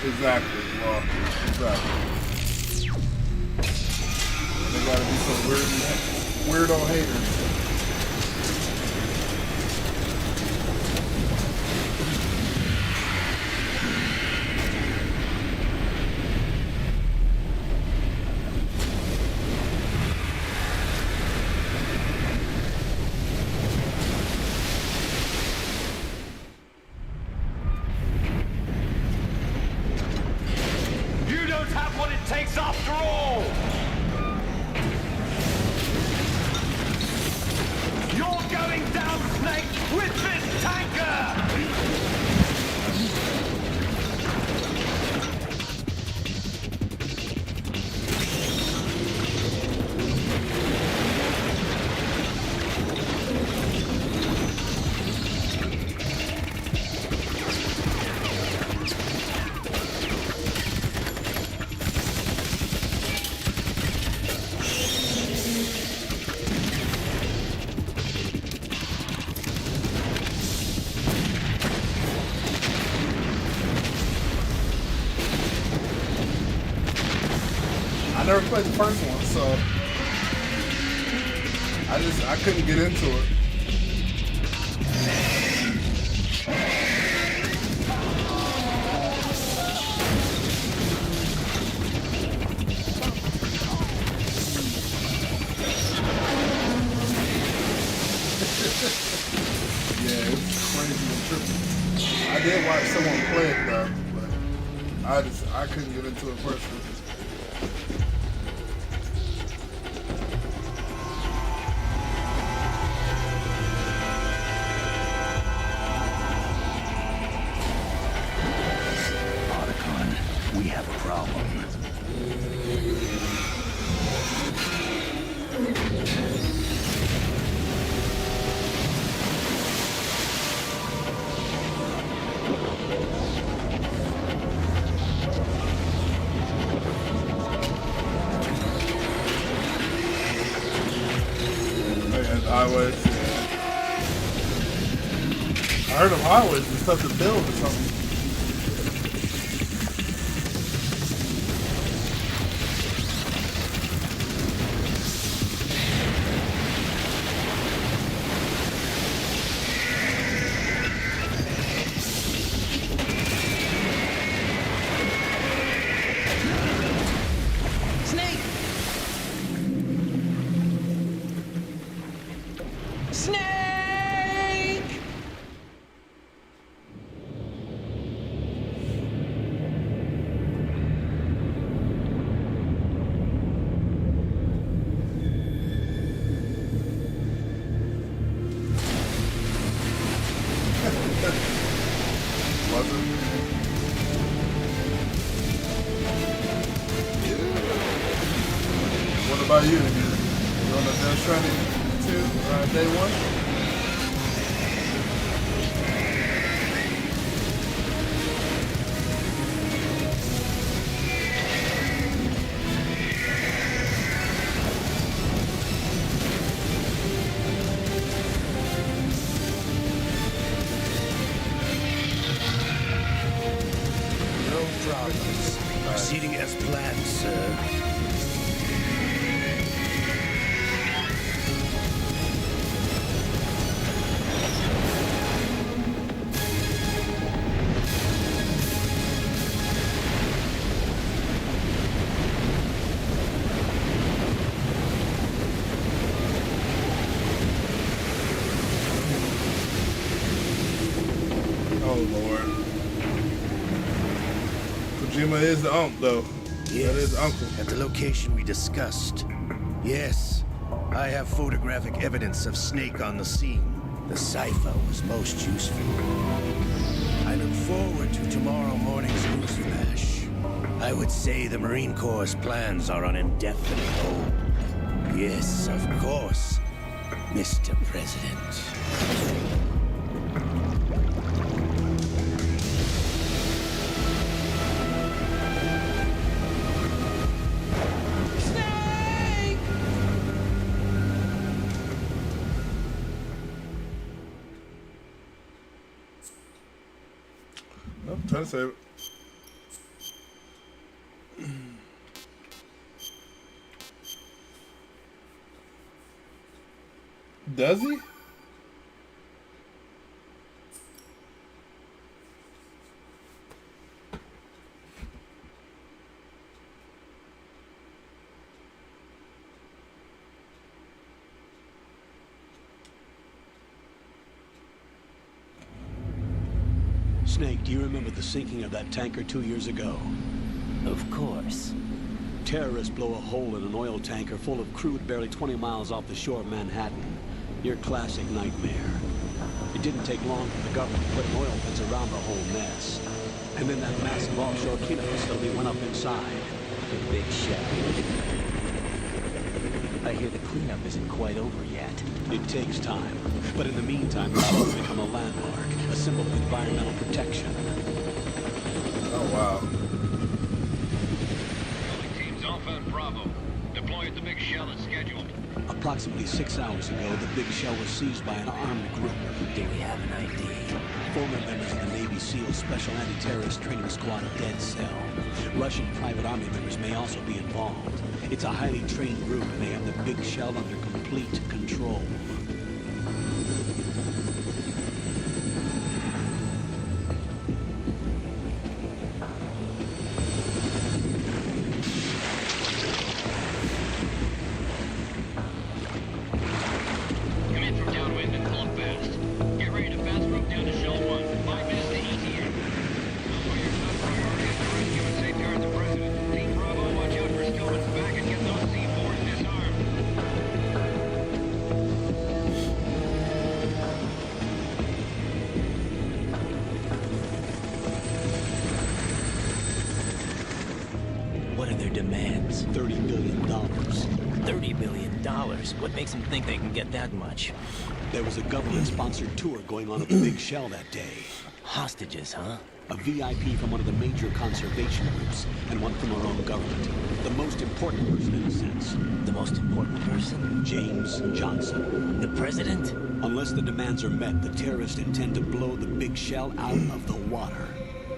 Exactly, well, exactly. They gotta be some weirdo haters. You don't have what it takes after all! never played the first one, so I couldn't get into it. Yeah, it's crazy and trippy. I did watch someone play it though, but I couldn't get into it personally. Otacon, we have a problem. Highways. I heard of highways and stuff to build or something. What about you? You on the Death Stranding 2 day one? No problems. Proceeding as planned, sir. Oh Lord. Kojima is the though. Yes, that is uncle. at the location we discussed. Yes, I have photographic evidence of Snake on the scene. The cipher was most useful. I look forward to tomorrow morning's news flash. I would say the Marine Corps' plans are on indefinite hold. Yes, of course, Mr. President. I'm trying to save it. Does he? Snake, do you remember the sinking of that tanker 2 years ago? Of course. Terrorists blow a hole in an oil tanker full of crude barely 20 miles off the shore of Manhattan. Your classic nightmare. It didn't take long for the government to put an oil fence around the whole mess. And then that massive offshore cleanup facility went up inside. The big shell. I hear the cleanup isn't quite over yet. It takes time. But in the meantime, it's will become a landmark, a symbol of environmental protection. Oh, wow. Teams Alpha and Bravo. Deploy at the big shell as scheduled. Approximately 6 hours ago, the big shell was seized by an armed group. Do we have an ID? Former members of the Navy SEAL Special Anti-Terrorist Training Squad Dead Cell. Russian private army members may also be involved. It's a highly trained group, and they have the big shell under complete control. Come in from downwind and pull up fast. Get ready to fast rope down to Shell 1. 5 minutes to ETA. For your top priority is to rescue and safeguard the President. Team Bravo, watch out for Stillman's back and get those C4s disarmed. What are their demands? $30 billion. $30 billion? What makes them think they can get that much? There was a government-sponsored tour going on at the big shell that day. Hostages, huh? A VIP from one of the major conservation groups, and one from our own government. The most important person, in a sense. The most important person? James Johnson. The President? Unless the demands are met, the terrorists intend to blow the big shell out of the water.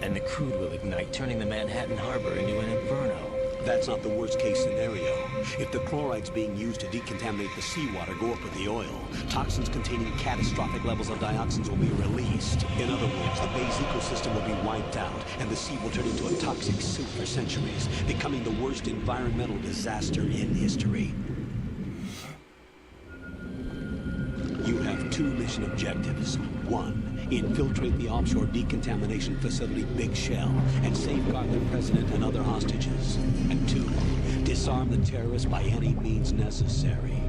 And the crude will ignite, turning the Manhattan Harbor into an inferno. That's not the worst-case scenario. If the chlorides being used to decontaminate the seawater go up with the oil, toxins containing catastrophic levels of dioxins will be released. In other words, the bay's ecosystem will be wiped out, and the sea will turn into a toxic soup for centuries, becoming the worst environmental disaster in history. You have 2 mission objectives. 1, infiltrate the offshore decontamination facility Big Shell and safeguard the President and other hostages. And 2, disarm the terrorists by any means necessary.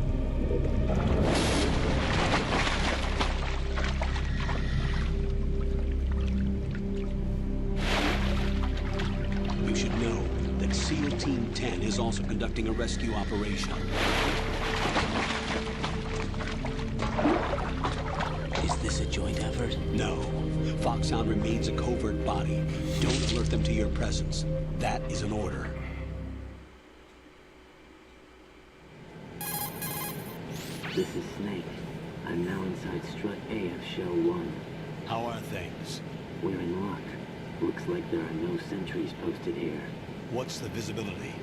You should know that SEAL Team 10 is also conducting a rescue operation. Is this a joint effort? No. Foxhound remains a covert body. Don't alert them to your presence. That is an order. This is Snake. I'm now inside Strut A of Shell 1. How are things? We're in luck. Looks like there are no sentries posted here. What's the visibility?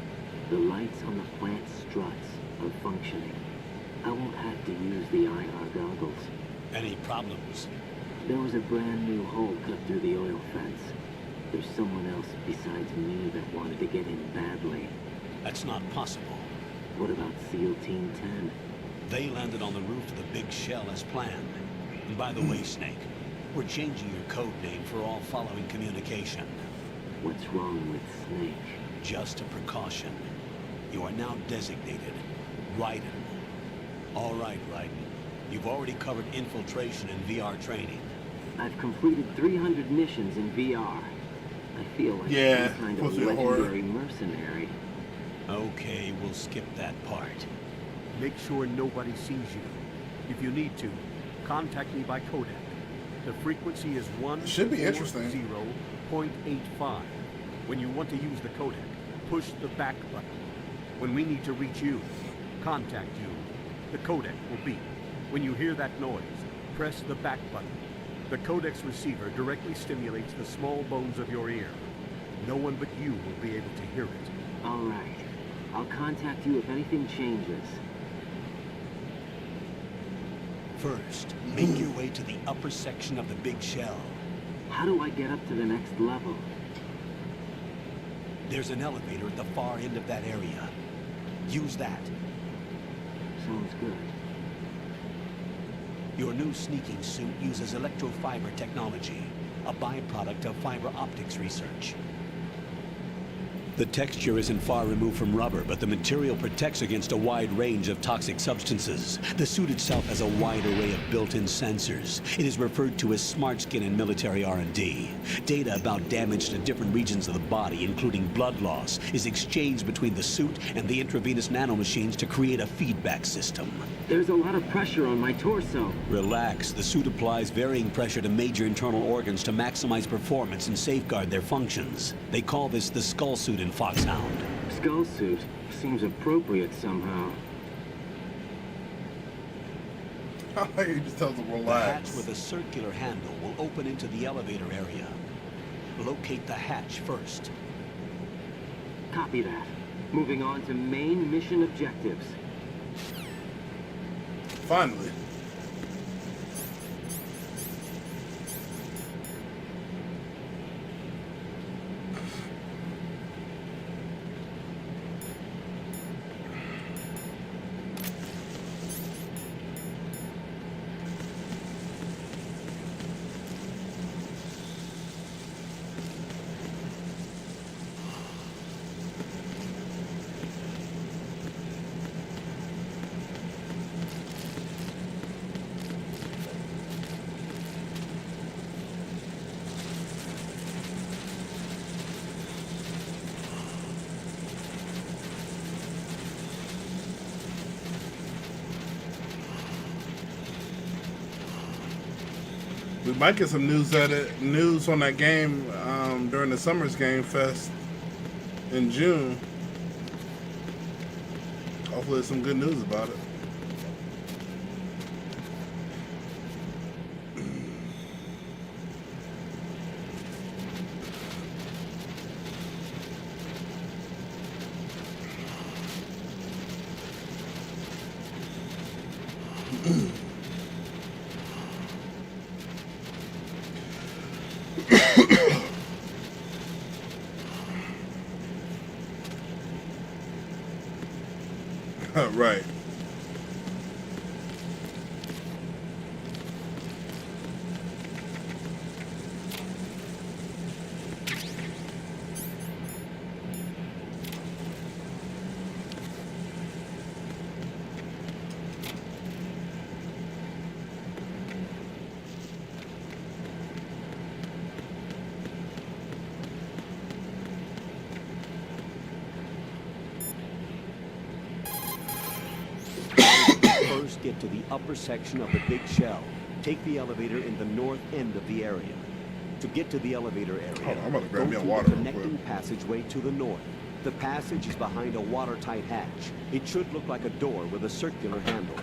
The lights on the plant struts are functioning. I won't have to use the IR goggles. Any problems? There was a brand new hole cut through the oil fence. There's someone else besides me that wanted to get in badly. That's not possible. What about SEAL Team 10? They landed on the roof of the Big Shell as planned. And by the way, Snake, we're changing your code name for all following communication. What's wrong with Snake? Just a precaution. You are now designated Raiden. All right, Raiden. You've already covered infiltration and VR training. I've completed 300 missions in VR. I feel like some kind of legendary mercenary. Okay, we'll skip that part. Make sure nobody sees you. If you need to, contact me by codec. The frequency is 140.85. When you want to use the codec, push the back button. When we need to reach you, contact you, the codec will beep. When you hear that noise, press the back button. The codec's receiver directly stimulates the small bones of your ear. No one but you will be able to hear it. All right. I'll contact you if anything changes. First, make your way to the upper section of the Big Shell. How do I get up to the next level? There's an elevator at the far end of that area. Use that. Sounds good. Your new sneaking suit uses electrofiber technology, a byproduct of fiber optics research. The texture isn't far removed from rubber, but the material protects against a wide range of toxic substances. The suit itself has a wide array of built-in sensors. It is referred to as smart skin in military R&D. Data about damage to different regions of the body, including blood loss, is exchanged between the suit and the intravenous nanomachines to create a feedback system. There's a lot of pressure on my torso. Relax. The suit applies varying pressure to major internal organs to maximize performance and safeguard their functions. They call this the skull suit in Foxhound. Skull suit seems appropriate somehow. He just tells them The relax. hatch with a circular handle will open into the elevator area. Locate the hatch first. Copy that. Moving on to main mission objectives. Finally. We might get some news on that game during the Summers Game Fest in June. Hopefully there's some good news about it. Right. First, get to the upper section of the big shell. Take the elevator in the north end of the area. To get to the elevator area, hold on, I'm about to grab me a go water through the real quick. connecting passageway to the north. The passage is behind a watertight hatch. It should look like a door with a circular handle.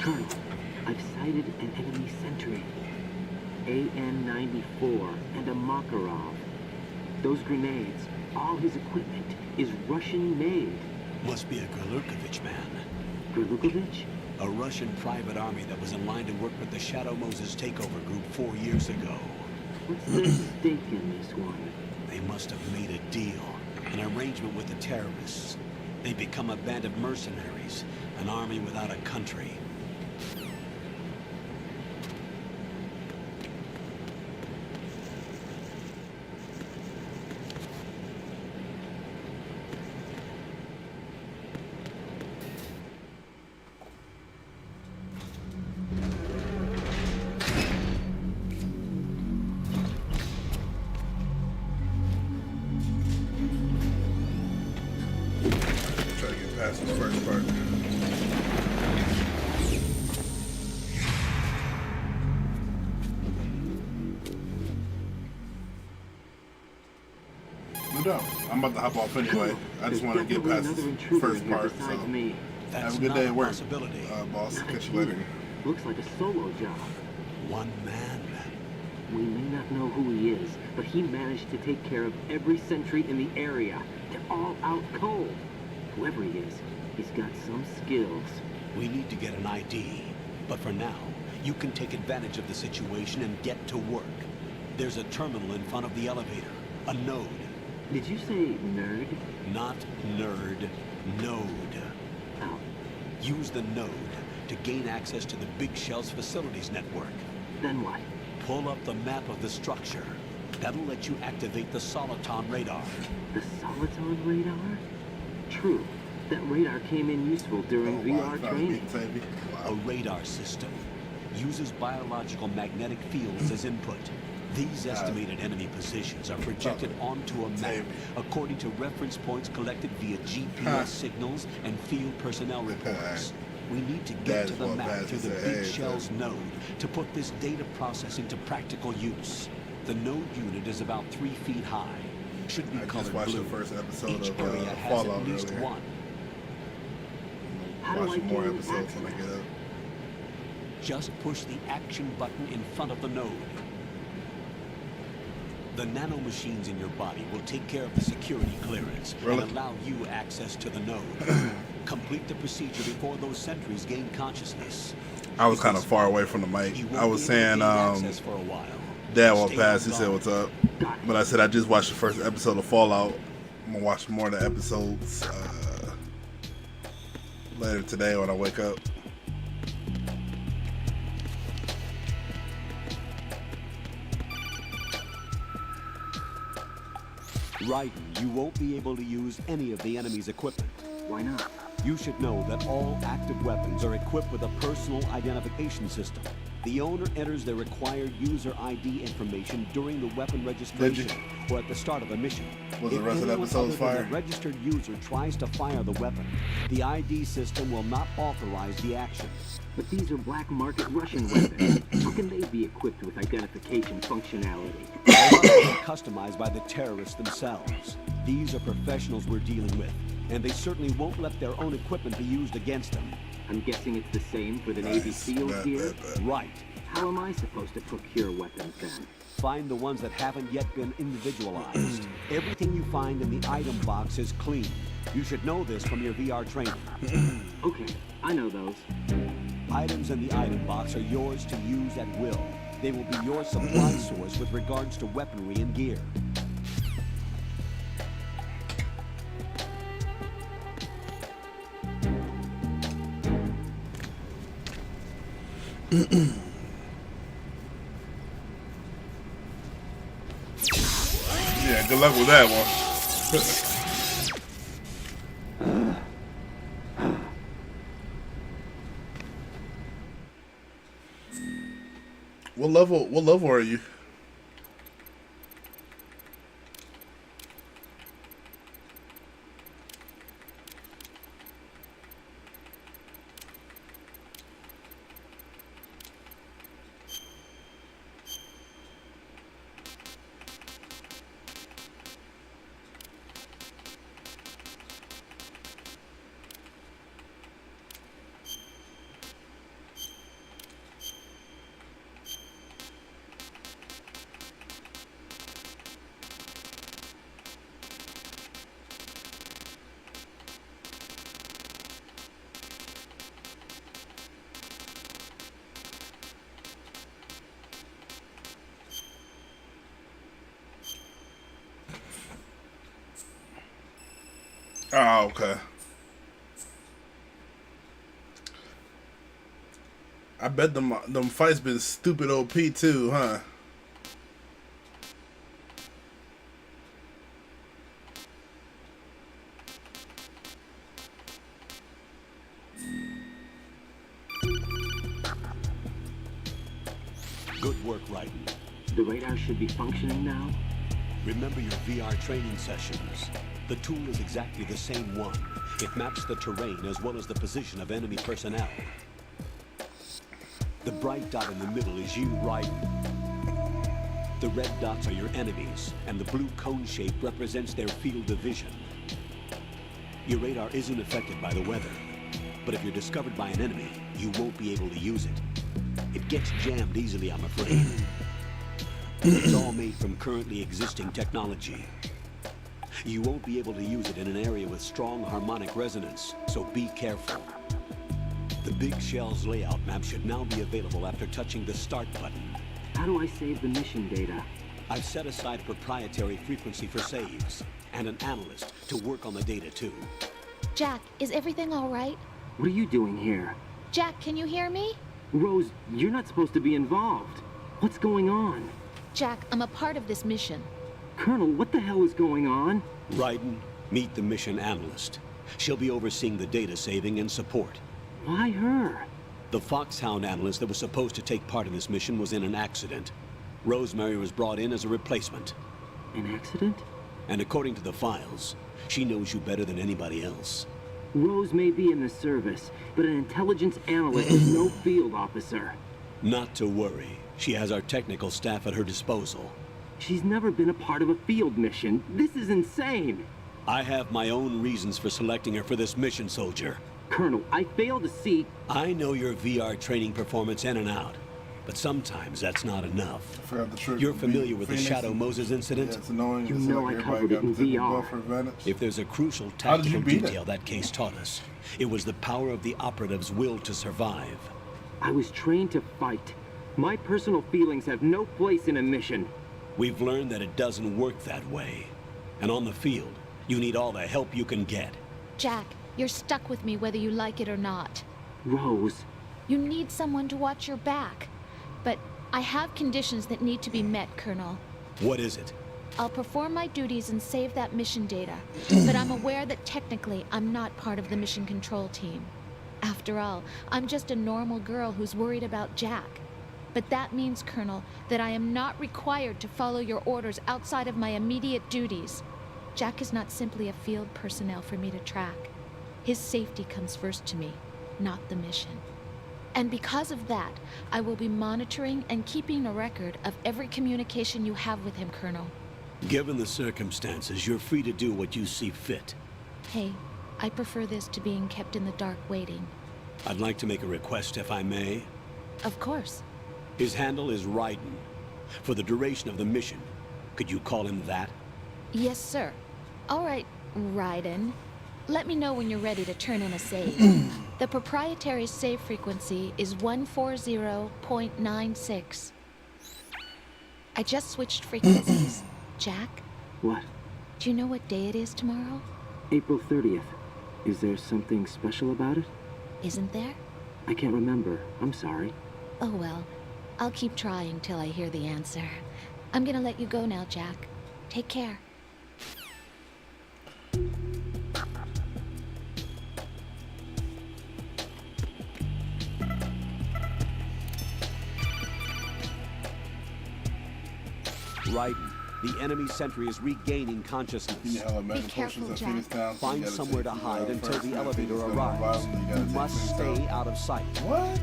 Colonel, I've sighted an enemy sentry. AN-94 and a Makarov. Those grenades, all his equipment, is Russian-made. Must be a Gurlukovich man. Gurlukovich? A Russian private army that was in line to work with the Shadow Moses takeover group 4 years ago. What's their stake in this one? They must have made a deal, an arrangement with the terrorists. They become a band of mercenaries, an army without a country. Past this first part. No doubt. I'm about to hop off anyway. I just want to get past this first part. So have a good day at work, boss. Catch you later. Looks like a solo job. One man. We may not know who he is, but he managed to take care of every sentry in the area. They're all out cold. Whoever he is, he's got some skills. We need to get an ID. But for now, you can take advantage of the situation and get to work. There's a terminal in front of the elevator. A node. Did you say nerd? Not nerd. Node. How? Use the node to gain access to the Big Shell's facilities network. Then what? Pull up the map of the structure. That'll let you activate the Soliton radar. The Soliton radar? True. That radar came in useful during VR training. A radar system uses biological magnetic fields as input. These estimated enemy positions are projected onto a map according to reference points collected via GPS signals and field personnel reports. We need to get to the map through the Big Shell's node to put this data processing to practical use. The node unit is about 3 feet high. Should be colored blue. Each area has at least one. How do I more gain episodes when I get up. Just push the action button in front of the node. The nanomachines in your body will take care of the security clearance and allow you access to the node. Complete the procedure before those sentries gain consciousness. I was kind of far away from the mic. I was saying, Dad walked past, he said, "What's up?" But I said, I just watched the first episode of Fallout. I'm gonna watch more of the episodes later today when I wake up. Raiden, you won't be able to use any of the enemy's equipment. Why not? You should know that all active weapons are equipped with a personal identification system. The owner enters their required user ID information during the weapon registration or at the start of a mission. Was the rest of the episodes fire? If a registered user tries to fire the weapon, the ID system will not authorize the action. But these are black market Russian weapons. How can they be equipped with identification functionality? A lot of them are customized by the terrorists themselves. These are professionals we're dealing with, and they certainly won't let their own equipment be used against them. I'm guessing it's the same for the Navy SEALs here? Right. How am I supposed to procure weapons then? Find the ones that haven't yet been individualized. Everything you find in the item box is clean. You should know this from your VR training. Okay, I know those. Items in the item box are yours to use at will. They will be your supply source with regards to weaponry and gear. Yeah, good luck with that one. What level are you? Oh, okay. I bet them fights been stupid OP too, huh? Good work, Raiden. The radar should be functioning now? Remember your VR training sessions. The tool is exactly the same one. It maps the terrain as well as the position of enemy personnel. The bright dot in the middle is you, Raiden. The red dots are your enemies, and the blue cone shape represents their field of vision. Your radar isn't affected by the weather, but if you're discovered by an enemy, you won't be able to use it. It gets jammed easily, I'm afraid. It's all made from currently existing technology. You won't be able to use it in an area with strong harmonic resonance, so be careful. The Big Shell's layout map should now be available after touching the Start button. How do I save the mission data? I've set aside a proprietary frequency for saves, and an analyst to work on the data too. Jack, is everything all right? What are you doing here? Jack, can you hear me? Rose, you're not supposed to be involved. What's going on? Jack, I'm a part of this mission. Colonel, what the hell is going on? Raiden, meet the mission analyst. She'll be overseeing the data saving and support. Why her? The Foxhound analyst that was supposed to take part in this mission was in an accident. Rosemary was brought in as a replacement. An accident? And according to the files, she knows you better than anybody else. Rose may be in the service, but an intelligence analyst is no field officer. Not to worry. She has our technical staff at her disposal. She's never been a part of a field mission. This is insane. I have my own reasons for selecting her for this mission, soldier. Colonel, I fail to see... I know your VR training performance in and out, but sometimes that's not enough. You're familiar with the Shadow Moses incident? Yeah, it's annoying. You know I covered it in VR. If there's a crucial tactical detail that case taught us, it was the power of the operative's will to survive. I was trained to fight. My personal feelings have no place in a mission. We've learned that it doesn't work that way. And on the field, you need all the help you can get. Jack, you're stuck with me whether you like it or not. Rose. You need someone to watch your back. But I have conditions that need to be met, Colonel. What is it? I'll perform my duties and save that mission data. But I'm aware that technically I'm not part of the mission control team. After all, I'm just a normal girl who's worried about Jack. But that means, Colonel, that I am not required to follow your orders outside of my immediate duties. Jack is not simply a field personnel for me to track. His safety comes first to me, not the mission. And because of that, I will be monitoring and keeping a record of every communication you have with him, Colonel. Given the circumstances, you're free to do what you see fit. Hey, I prefer this to being kept in the dark waiting. I'd like to make a request, if I may. Of course. His handle is Raiden. For the duration of the mission, could you call him that? Yes, sir. All right, Raiden. Let me know when you're ready to turn in a save. The proprietary save frequency is 140.96. I just switched frequencies. Jack? What? Do you know what day it is tomorrow? April 30th. Is there something special about it? Isn't there? I can't remember. I'm sorry. Oh well. I'll keep trying till I hear the answer. I'm gonna let you go now, Jack. Take care. Raiden, the enemy sentry is regaining consciousness. Be careful, Jack. Find somewhere to hide until the elevator arrives. You must stay out of sight. What?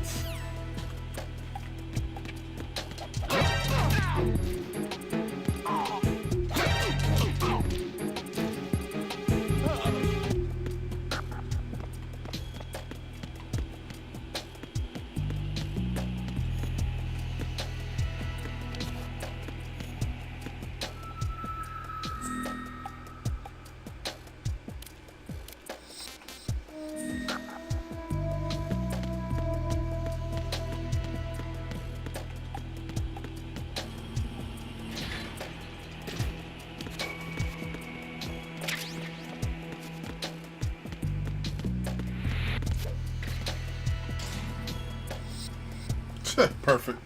Perfect.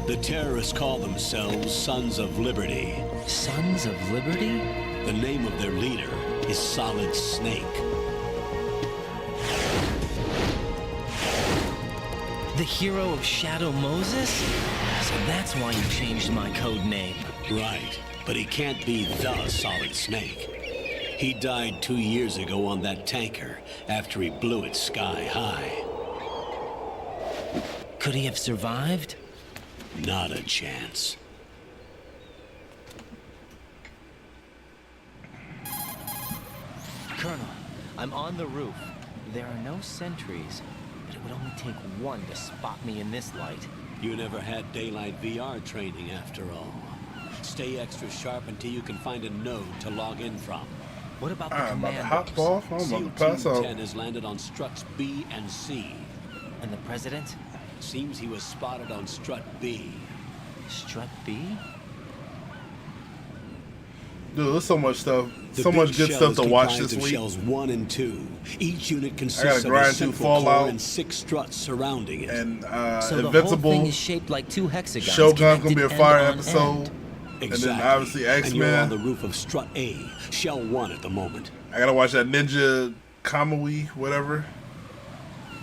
The terrorists call themselves Sons of Liberty. Sons of Liberty? The name of their leader is Solid Snake. The hero of Shadow Moses? So that's why you changed my code name. Right, but he can't be the Solid Snake. He died 2 years ago on that tanker after he blew it sky high. Could he have survived? Not a chance. Colonel, I'm on the roof. There are no sentries, but it would only take one to spot me in this light. You never had daylight VR training after all. Stay extra sharp until you can find a node to log in from. What about the I'm about to commandos? hop off. I'm about to pass Team out. 10 has landed on struts B and C. And the president? Seems he was spotted on strut B. Strut B? Dude, there's so much stuff. The So much big good shell stuff is to watch comprised this of week. Shells 1 and 2. Each unit gotta consists of a grind through central core Fallout. and 6 struts surrounding it. And So the whole Invincible. thing is shaped like 2 hexagons. Shogun's gonna be a connected fire end on episode. end. And Exactly. then obviously And you're on X-Men. the roof of strut A, Shell 1 at the moment. I gotta watch that Ninja Kamui, whatever.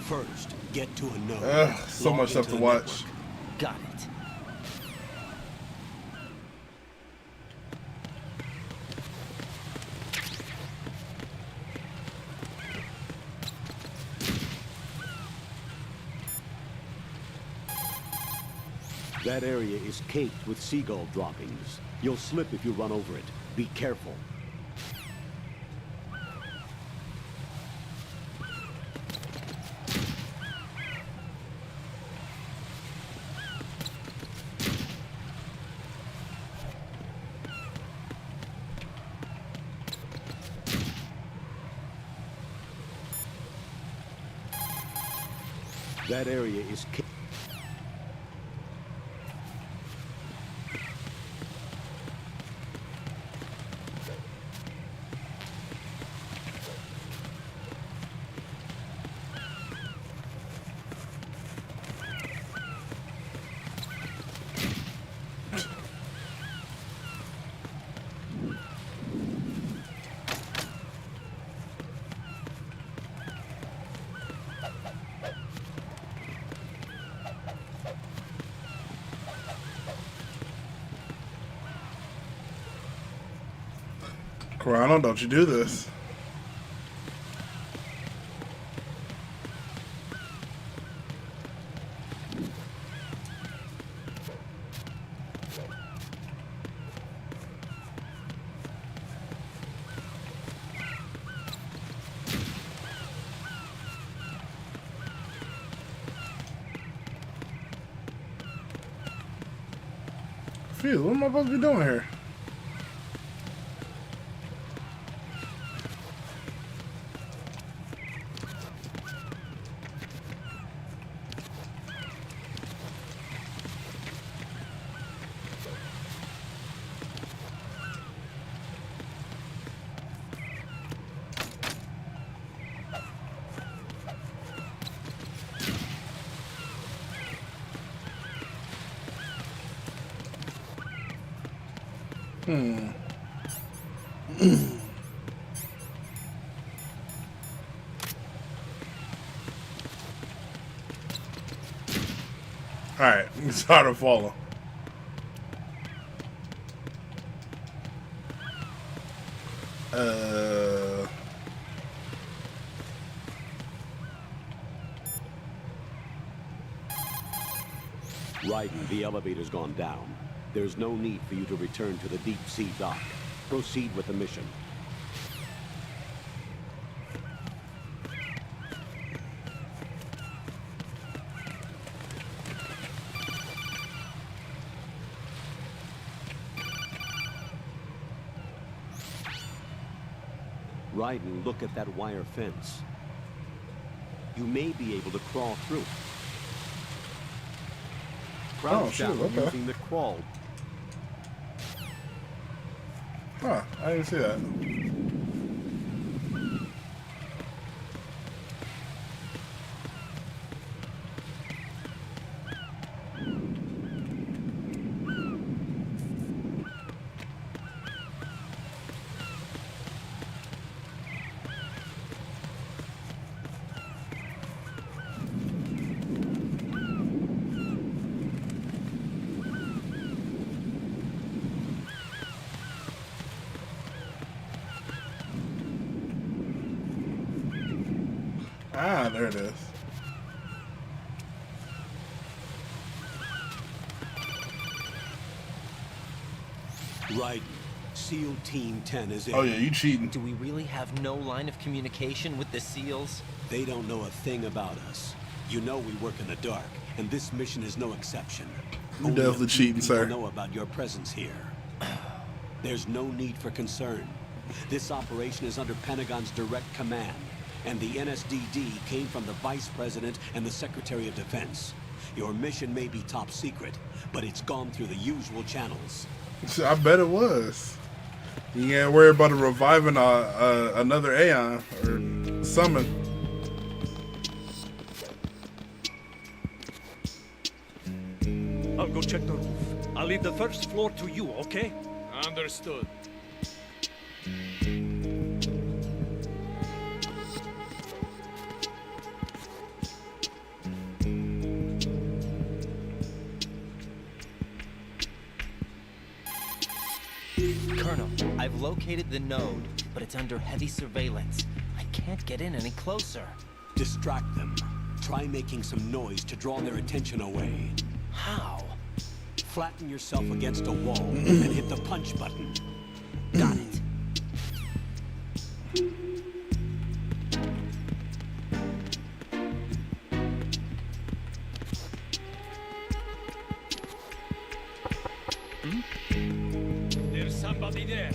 First, get to a node. So Log much stuff into to the watch. network. Got it. That area is caked with seagull droppings. You'll slip if you run over it. Be careful. That area is caked. Corano, don't you do this. Phew, what am I supposed to be doing here? Alright, it's hard to follow. Raiden, the elevator's gone down. There's no need for you to return to the deep sea dock. Proceed with the mission. Raiden, look at that wire fence. You may be able to crawl through it. Crouch down using the crawl. Huh, I didn't see that. Ah, there it is. Right. SEAL Team 10 is in. Oh yeah, you cheating. Do we really have no line of communication with the SEALs? They don't know a thing about us. You know we work in the dark, and this mission is no exception. You Only a definitely few cheating, people sir. know about your presence here. There's no need for concern. This operation is under Pentagon's direct command, and the NSDD came from the Vice President and the Secretary of Defense. Your mission may be top secret, but it's gone through the usual channels. I bet it was. You ain't worry about it reviving another Aeon or summon. I'll go check the roof. I'll leave the first floor to you, okay? Understood. Colonel, I've located the node, but it's under heavy surveillance. I can't get in any closer. Distract them. Try making some noise to draw their attention away. How? Flatten yourself against a wall and hit the punch button. Got it. There's somebody there.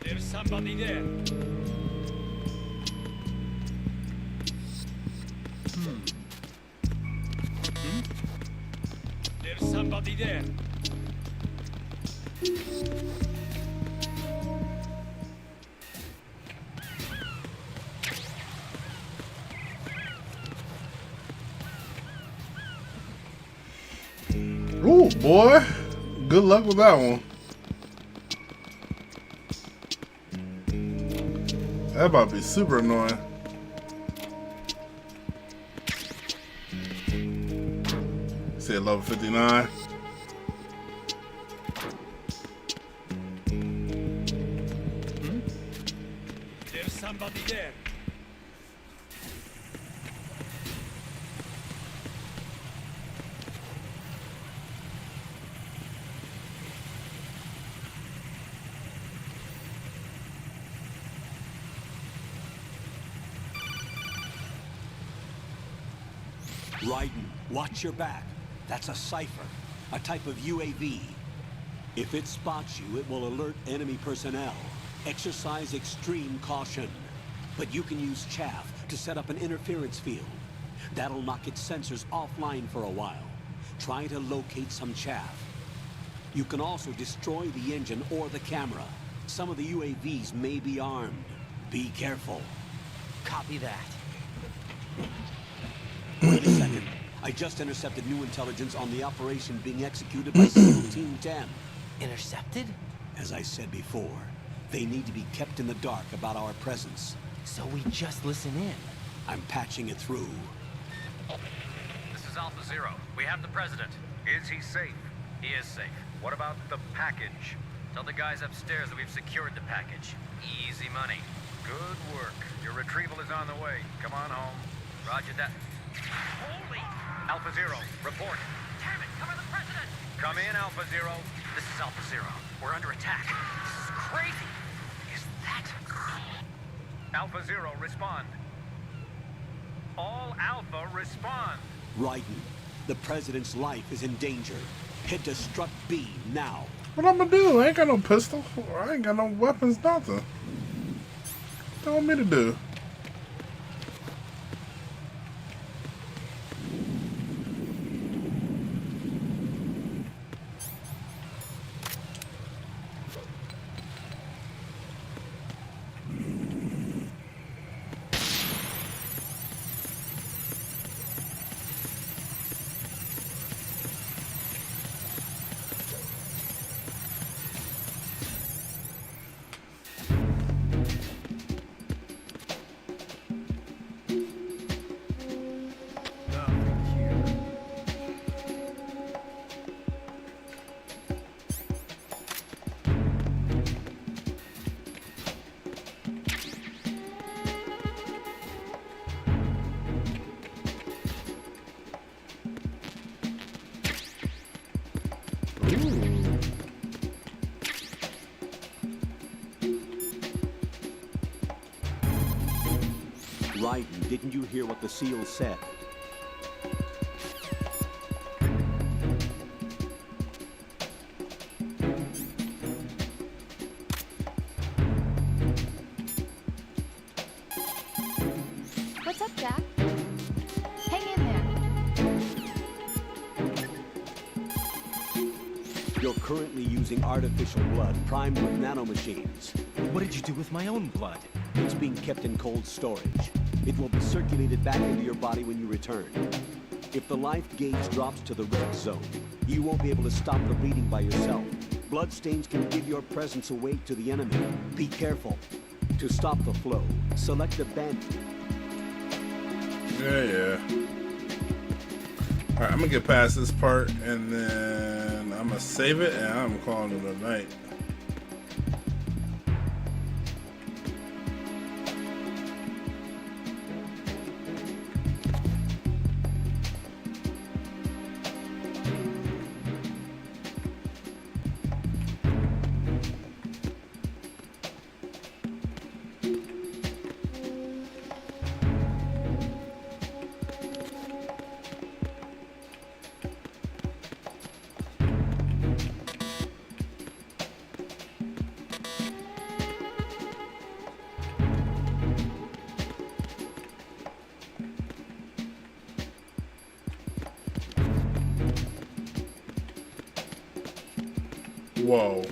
There's somebody there. There's somebody there. Ooh, boy. Good luck with that one. That about to be super annoying. Say level 59. There's somebody there. Raiden, watch your back. That's a cipher, a type of UAV. If it spots you, it will alert enemy personnel. Exercise extreme caution. But you can use chaff to set up an interference field. That'll knock its sensors offline for a while. Try to locate some chaff. You can also destroy the engine or the camera. Some of the UAVs may be armed. Be careful. Copy that. Wait a second. I just intercepted new intelligence on the operation being executed by SEAL Team 10. Intercepted? As I said before, they need to be kept in the dark about our presence. So we just listen in. I'm patching it through. This is Alpha Zero. We have the president. Is he safe? He is safe. What about the package? Tell the guys upstairs that we've secured the package. Easy money. Good work. Your retrieval is on the way. Come on home. Roger that. Holy! Alpha Zero, report. Damn it, cover the president! Come in, Alpha Zero. This is Alpha Zero. We're under attack. This is crazy. Is that... Alpha Zero, respond. All Alpha, respond. Raiden, the president's life is in danger. Head to Strut B now. What I'm gonna do? I ain't got no pistol. I ain't got no weapons, nothing. What do you want me to do? Raiden, didn't you hear what the seal said? What's up, Jack? Hang in there. You're currently using artificial blood primed with nanomachines. What did you do with my own blood? It's being kept in cold storage. It will be circulated back into your body when you return. If the life gauge drops to the red zone, you won't be able to stop the bleeding by yourself. Bloodstains can give your presence away to the enemy. Be careful. To stop the flow, select a band. Yeah. Alright, I'm gonna get past this part and then I'm gonna save it and I'm calling it a night. Whoa.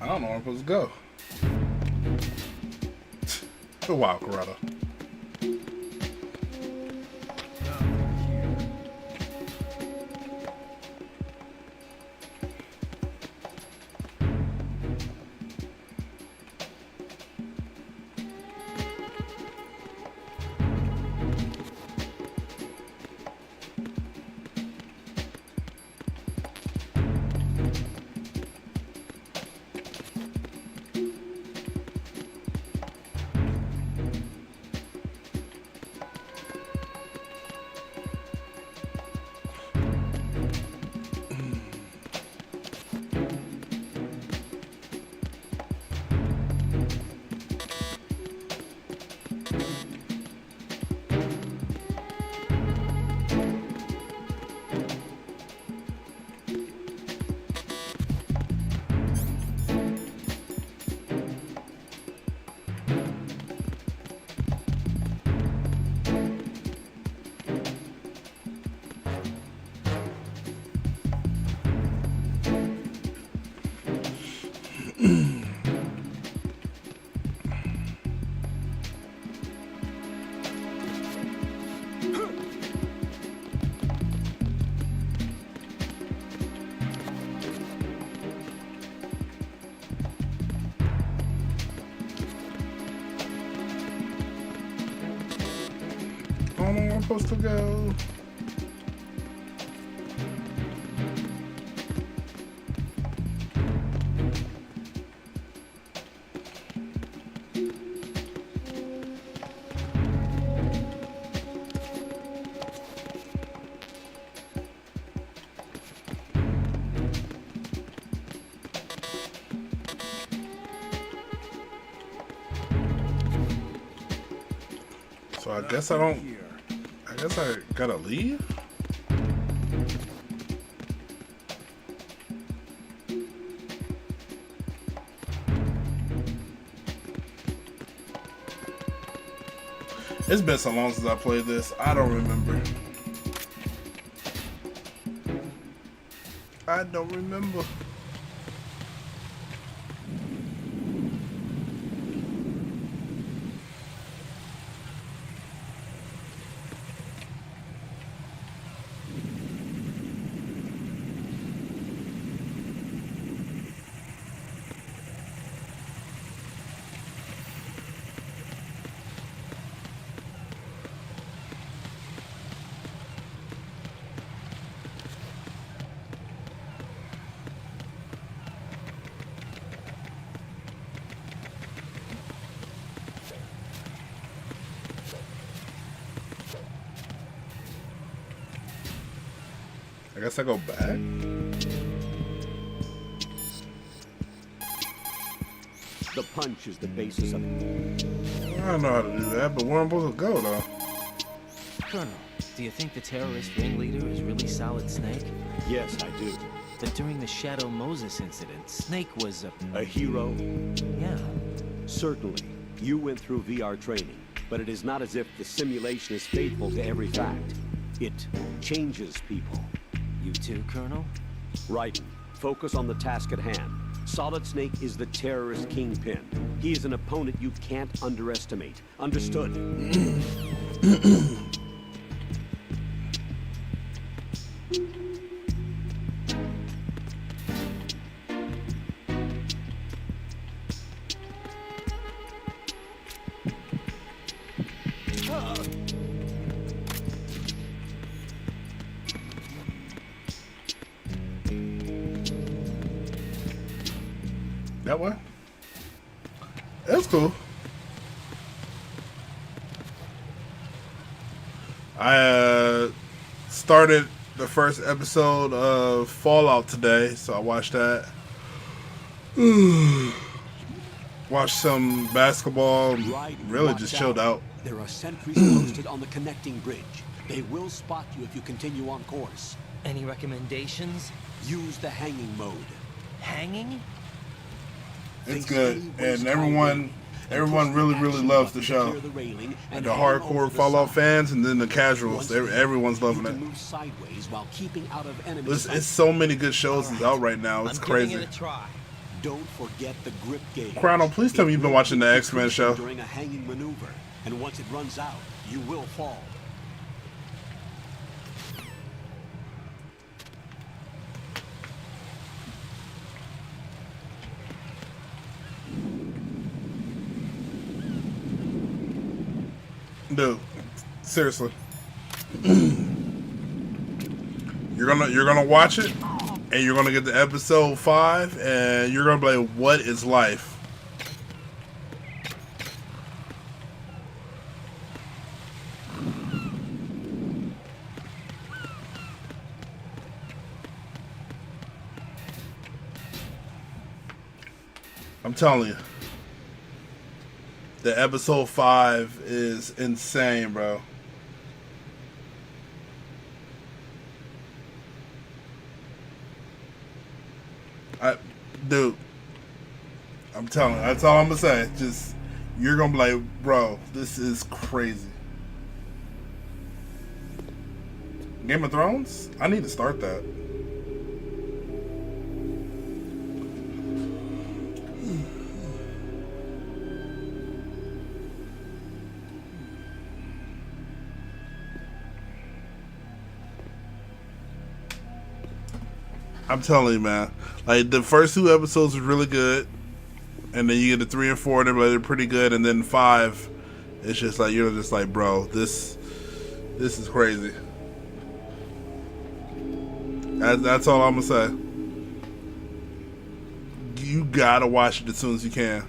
I don't know where I'm supposed to go. Wow, Corrado. I don't know where I'm supposed to go. So I guess I don't. I guess I gotta leave. It's been so long since I played this. I don't remember. I don't remember. I guess I go back. The punch is the basis of it. I don't know how to do that, but where am I supposed to go, though? Colonel, do you think the terrorist ringleader is really Solid Snake? Yes, I do. But during the Shadow Moses incident, Snake was a hero? Yeah. Certainly. You went through VR training, but it is not as if the simulation is faithful to every fact. It changes people. You too, Colonel? Right. Focus on the task at hand. Solid Snake is the terrorist kingpin. He is an opponent you can't underestimate. Understood? That way? That's cool. I started the first episode of Fallout today, so I watched that. Watched some basketball. Really just chilled out. There are sentries posted on the connecting bridge. They will spot you if you continue on course. Any recommendations? Use the hanging mode. Hanging? It's good, and everyone really loves the show. And the hardcore Fallout fans, and then the casuals, everyone's loving it. Move sideways while keeping out of enemy It's so many good shows that's out right now. It's crazy. Don't forget the grip gauge. Chrono, please tell me you've been watching the X-Men show. During a hanging maneuver, and once it runs out, you will fall. Dude, seriously. You're gonna watch it, and you're gonna get to episode 5, and you're gonna be like, what is life? I'm telling you. The episode 5 is insane, bro. Dude, I'm telling you, that's all I'm gonna say. Just, you're gonna be like, bro, this is crazy. Game of Thrones? I need to start that. I'm telling you, man. Like, the first 2 episodes were really good, and then you get to 3 and 4, and they're pretty good, and then 5, it's just like, you're just like, bro, this This is crazy. That's all I'm gonna say. You gotta watch it as soon as you can.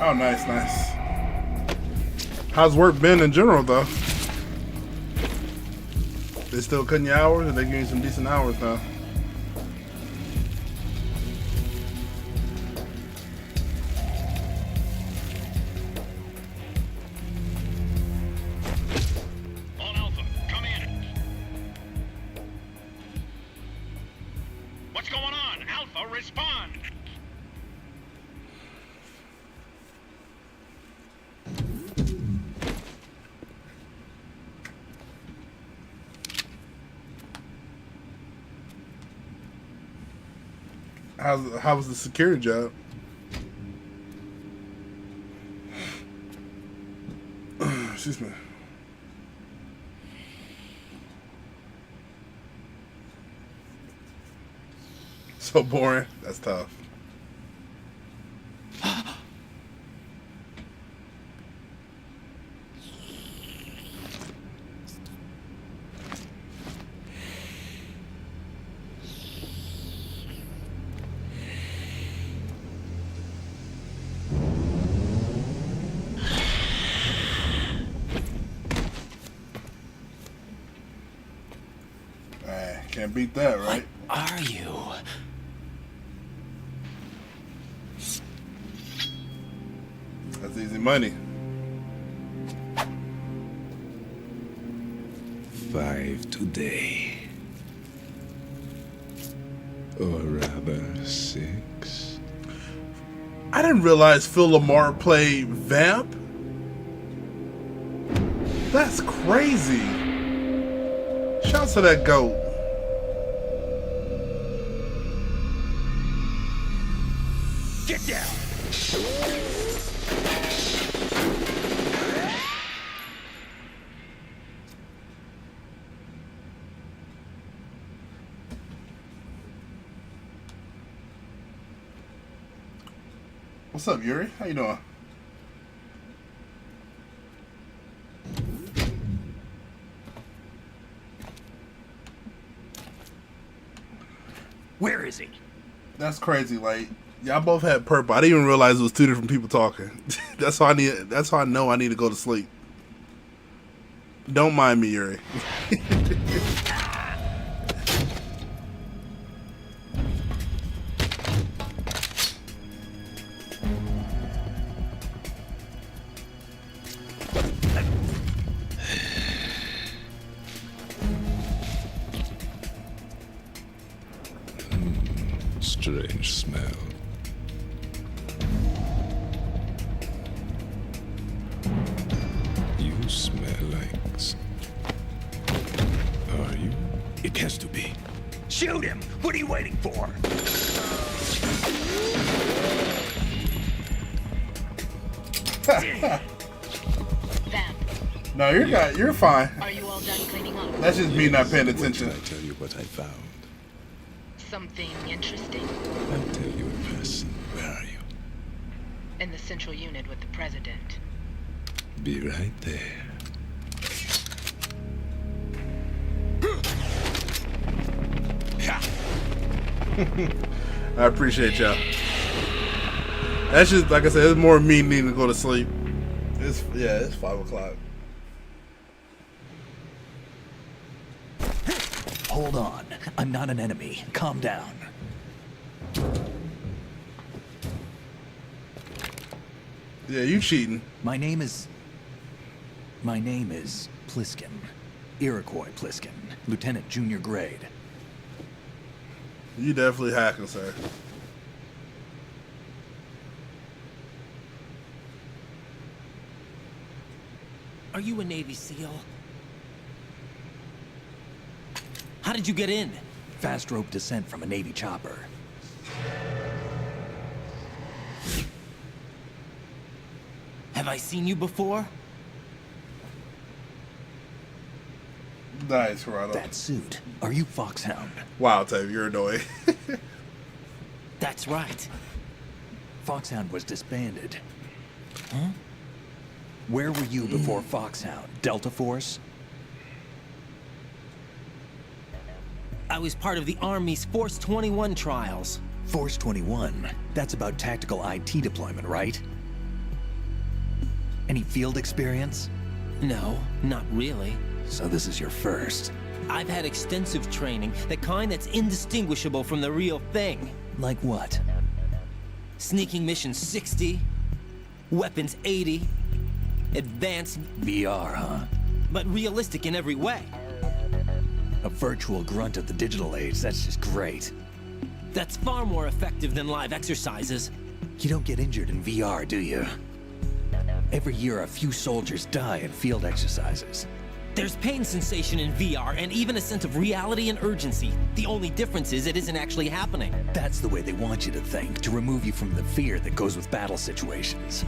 Oh, nice, nice. How's work been in general, though? They still cutting your hours, or they giving you some decent hours now? On Alpha, come in. What's going on? Alpha, respond. How was the security job? Excuse me. So boring. That's tough. Can't beat that, right? What are you? That's easy money. 5 today. Or rather 6. I didn't realize Phil Lamar played Vamp. That's crazy. Shouts to that GOAT. Get down! What's up, Yuri? How you doing? Where is he? That's crazy. Like, y'all both had purple. I didn't even realize it was two different people talking. That's how I know I need to go to sleep. Don't mind me, Yuri. Strange smell. You smell like... Are you? It has to be. Shoot him! What are you waiting for? No, you're fine. Are you all done cleaning up? That's just me not paying attention. I tell you what I found. Something interesting? I'll tell you in person. Where are you? In the central unit with the president. Be right there. I appreciate y'all. That's just, like I said, it's more me needing to go to sleep. It's 5 o'clock. Hold on. I'm not an enemy. Calm down. Yeah, you cheating. My name is Pliskin. Iroquois Pliskin. Lieutenant Junior Grade. You definitely hacking, sir. Are you a Navy SEAL? How did you get in? Fast rope descent from a Navy chopper. Have I seen you before? Nice, Rado. That suit. Are you Foxhound? Wow, Tave, you're annoying. That's right. Foxhound was disbanded. Huh? Where were you before Foxhound? Delta Force? I was part of the Army's Force 21 trials. Force 21? That's about tactical IT deployment, right? Any field experience? No, not really. So this is your first. I've had extensive training, the kind that's indistinguishable from the real thing. Like what? Sneaking mission 60, weapons 80, advanced... VR, huh? But realistic in every way. A virtual grunt of the digital age, that's just great. That's far more effective than live exercises. You don't get injured in VR, do you? Every year, a few soldiers die in field exercises. There's pain sensation in VR and even a sense of reality and urgency. The only difference is it isn't actually happening. That's the way they want you to think, to remove you from the fear that goes with battle situations.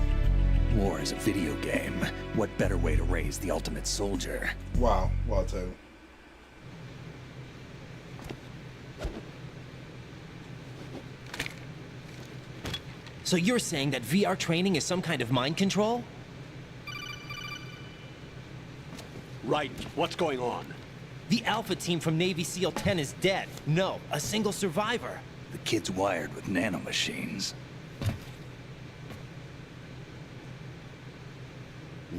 War is a video game. What better way to raise the ultimate soldier? Wow, Tave. So you're saying that VR training is some kind of mind control? Right. What's going on? The Alpha team from Navy SEAL 10 is dead. No, a single survivor. The kid's wired with nanomachines.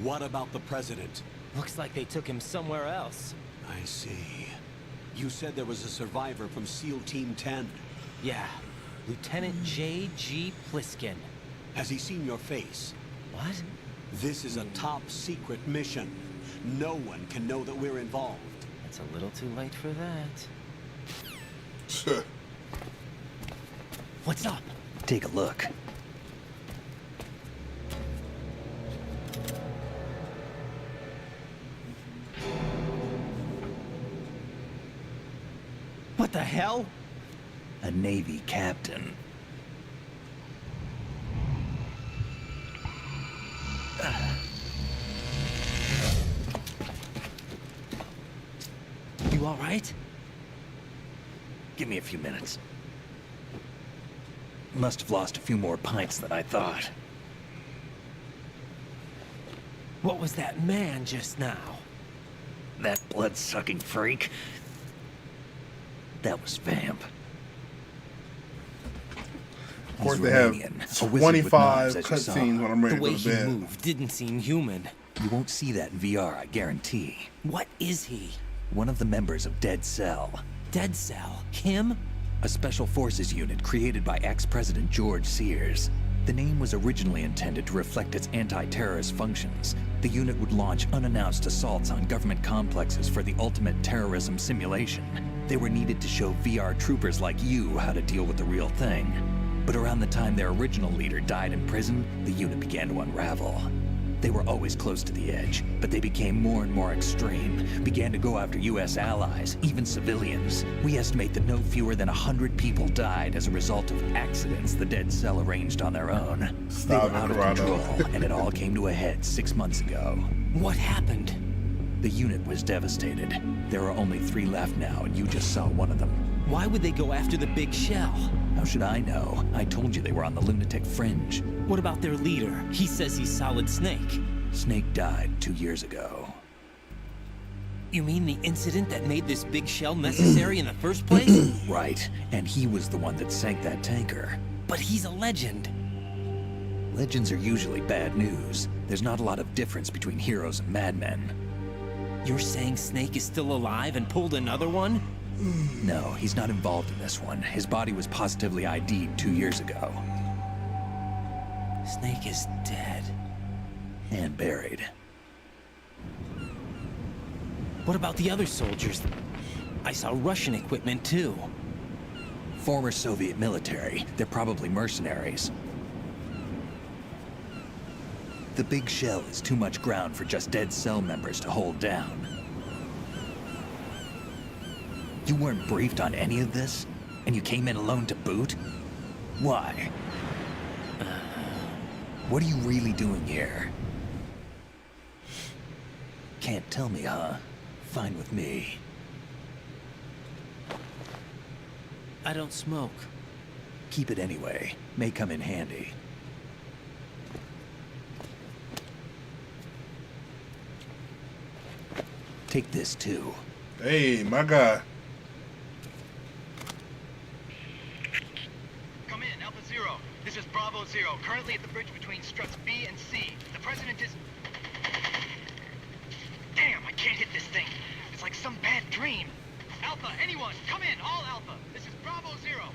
What about the president? Looks like they took him somewhere else. I see. You said there was a survivor from SEAL Team 10. Yeah. Lieutenant J.G. Pliskin. Has he seen your face? What? This is a top secret mission. No one can know that we're involved. It's a little too late for that. What's up? Take a look. What the hell? A Navy captain. You all right? Give me a few minutes. Must have lost a few more pints than I thought. What was that man just now? That blood-sucking freak? That was Vamp. Of course, they have 25 cutscenes when I'm ready to go to bed. The way he moved didn't seem human. You won't see that in VR, I guarantee. What is he? One of the members of Dead Cell. Dead Cell? Him? A special forces unit created by ex-President George Sears. The name was originally intended to reflect its anti-terrorist functions. The unit would launch unannounced assaults on government complexes for the ultimate terrorism simulation. They were needed to show VR troopers like you how to deal with the real thing. But around the time their original leader died in prison, the unit began to unravel. They were always close to the edge, but they became more and more extreme, began to go after U.S. allies, even civilians. We estimate that no fewer than 100 people died as a result of accidents the Dead Cell arranged on their own. They were out of control, and it all came to a head 6 months ago. What happened? The unit was devastated. There are only 3 left now, and you just saw one of them. Why would they go after the big shell? How should I know? I told you they were on the lunatic fringe. What about their leader? He says he's Solid Snake. Snake died 2 years ago. You mean the incident that made this big shell necessary in the first place? Right, and he was the one that sank that tanker. But he's a legend. Legends are usually bad news. There's not a lot of difference between heroes and madmen. You're saying Snake is still alive and pulled another one? No, he's not involved in this one. His body was positively ID'd 2 years ago. Snake is dead. And buried. What about the other soldiers? I saw Russian equipment too. Former Soviet military. They're probably mercenaries. The big shell is too much ground for just dead cell members to hold down. You weren't briefed on any of this? And you came in alone to boot? Why? What are you really doing here? Can't tell me, huh? Fine with me. I don't smoke. Keep it anyway. May come in handy. Take this too. Hey, my guy. Come in, Alpha Zero. This is Bravo Zero, currently at the bridge between struts B and C. The president is... Damn, I can't hit this thing. It's like some bad dream. Alpha, anyone, come in, all Alpha. This is Bravo Zero.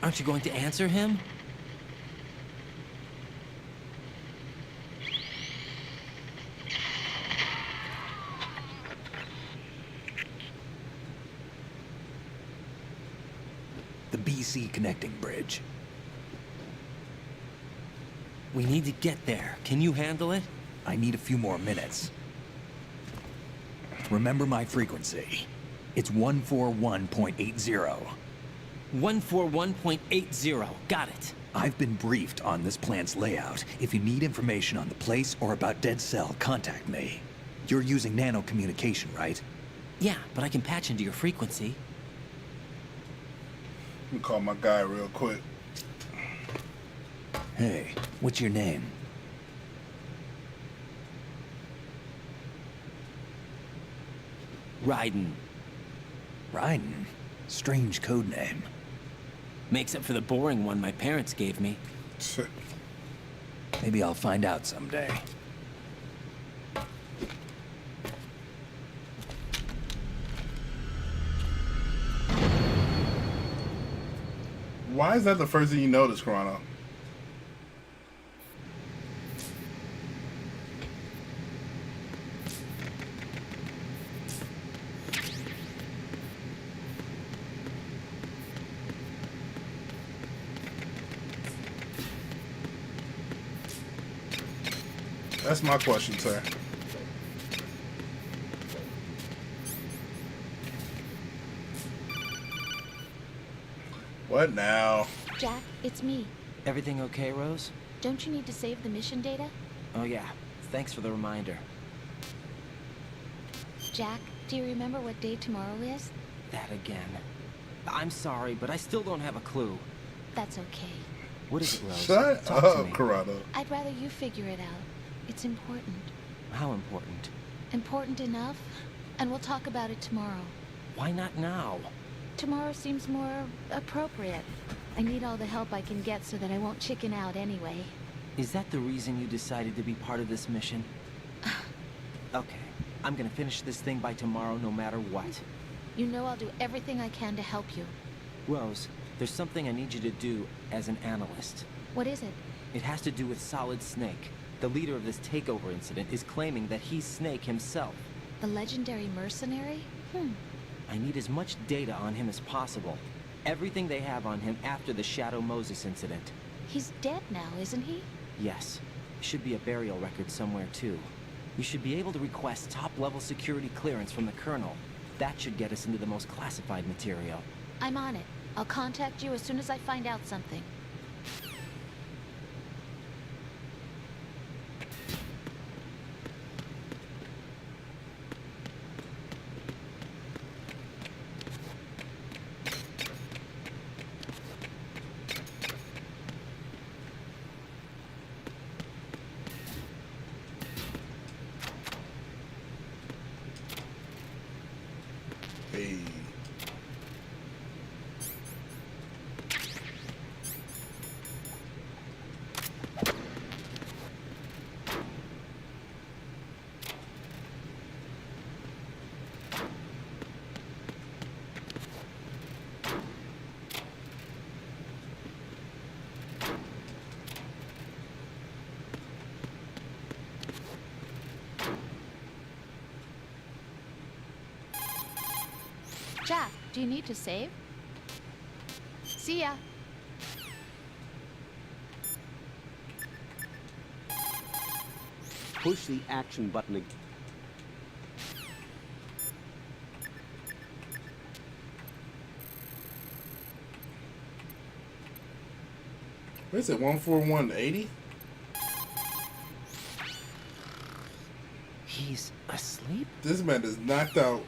Aren't you going to answer him? The BC connecting bridge. We need to get there. Can you handle it? I need a few more minutes. Remember my frequency. It's 141.80. 141.80. Got it. I've been briefed on this plant's layout. If you need information on the place or about Dead Cell, contact me. You're using nano communication, right? Yeah, but I can patch into your frequency. Let me call my guy real quick. Hey, what's your name? Raiden. Raiden? Strange code name. Makes up for the boring one my parents gave me. Maybe I'll find out someday. Why is that the first thing you notice, Chrono? That's my question, sir. What now? Jack, it's me. Everything okay, Rose? Don't you need to save the mission data? Oh yeah. Thanks for the reminder. Jack, do you remember what day tomorrow is? That again. I'm sorry, but I still don't have a clue. That's okay. What is it, Rose? Shut Talk to up, me. Corrado. I'd rather you figure it out. It's important. How important? Important enough? And we'll talk about it tomorrow. Why not now? Tomorrow seems more appropriate. I need all the help I can get so that I won't chicken out anyway. Is that the reason you decided to be part of this mission? Okay. I'm gonna finish this thing by tomorrow no matter what. You know I'll do everything I can to help you. Rose, there's something I need you to do as an analyst. What is it? It has to do with Solid Snake. The leader of this takeover incident is claiming that he's Snake himself. The legendary mercenary? I need as much data on him as possible. Everything they have on him after the Shadow Moses incident. He's dead now, isn't he? Yes. Should be a burial record somewhere, too. We should be able to request top-level security clearance from the Colonel. That should get us into the most classified material. I'm on it. I'll contact you as soon as I find out something. Hey. Jack, do you need to save? See ya. Push the action button again. What is it, 14180? He's asleep? This man is knocked out.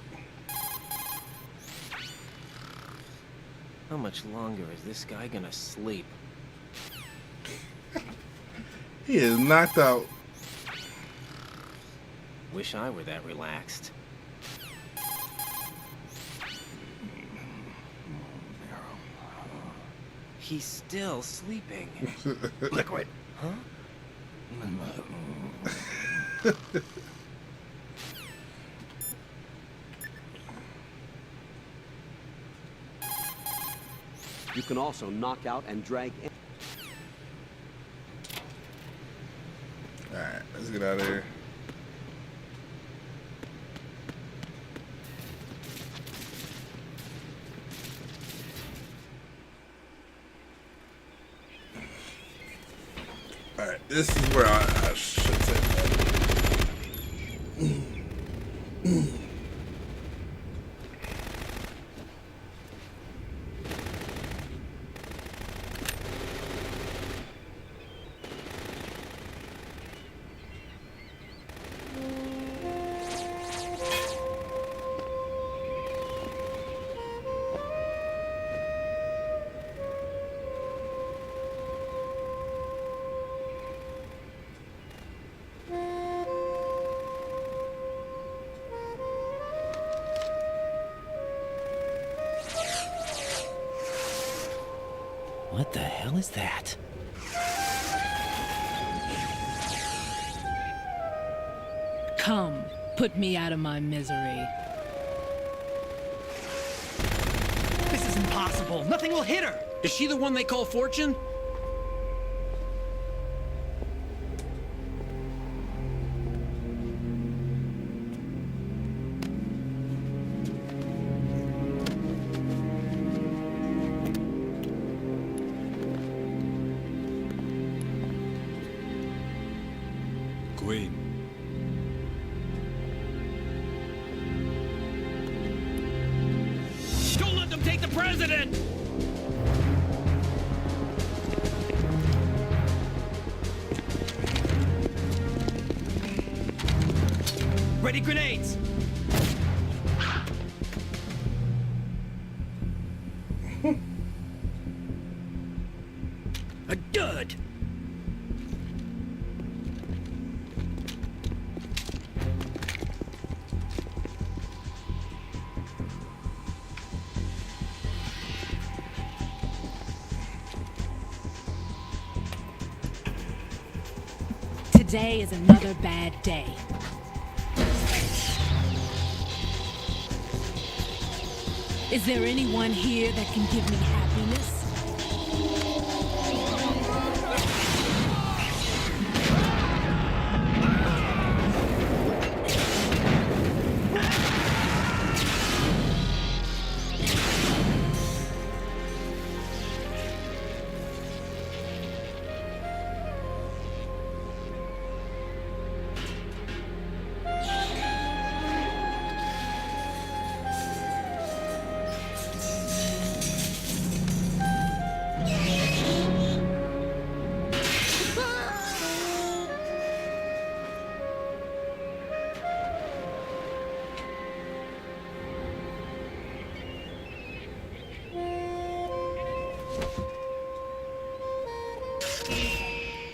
How much longer is this guy gonna sleep? He is knocked out. Wish I were that relaxed. He's still sleeping. Liquid. Huh? You can also knock out and drag in. Alright, let's get out of here. Alright, this is where I should say that. What the hell is that? Come, put me out of my misery. This is impossible. Nothing will hit her. Is she the one they call Fortune? Queen. Don't let them take the president! Ready grenades! A dud! Today is another bad day. Is there anyone here that can give me happiness?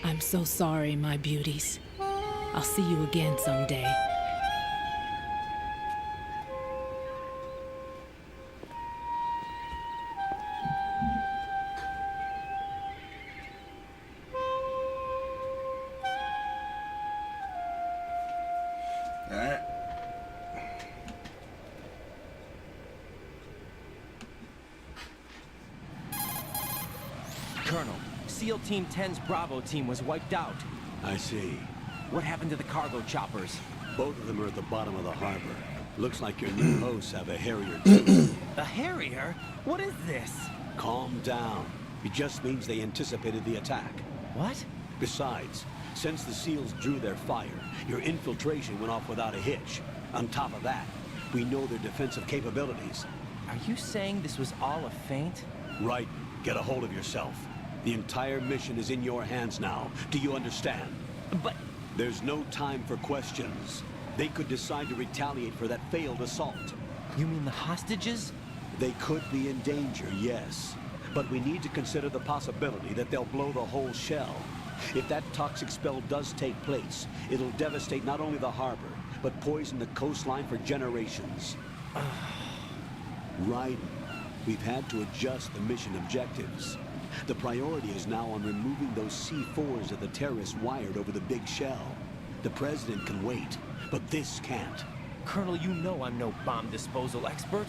I'm so sorry, my beauties. I'll see you again someday. Alright. Colonel, SEAL Team 10's Bravo team was wiped out. I see. What happened to the cargo choppers? Both of them are at the bottom of the harbor. Looks like your new hosts have a Harrier too. A Harrier? What is this? Calm down. It just means they anticipated the attack. What? Besides, since the SEALs drew their fire, your infiltration went off without a hitch. On top of that, we know their defensive capabilities. Are you saying this was all a feint? Right. Get a hold of yourself. The entire mission is in your hands now. Do you understand? But... There's no time for questions. They could decide to retaliate for that failed assault. You mean the hostages? They could be in danger, yes. But we need to consider the possibility that they'll blow the whole shell. If that toxic spell does take place, it'll devastate not only the harbor, but poison the coastline for generations. Right. We've had to adjust the mission objectives. The priority is now on removing those C4s that the terrorists wired over the big shell. The President can wait, but this can't. Colonel, you know I'm no bomb disposal expert.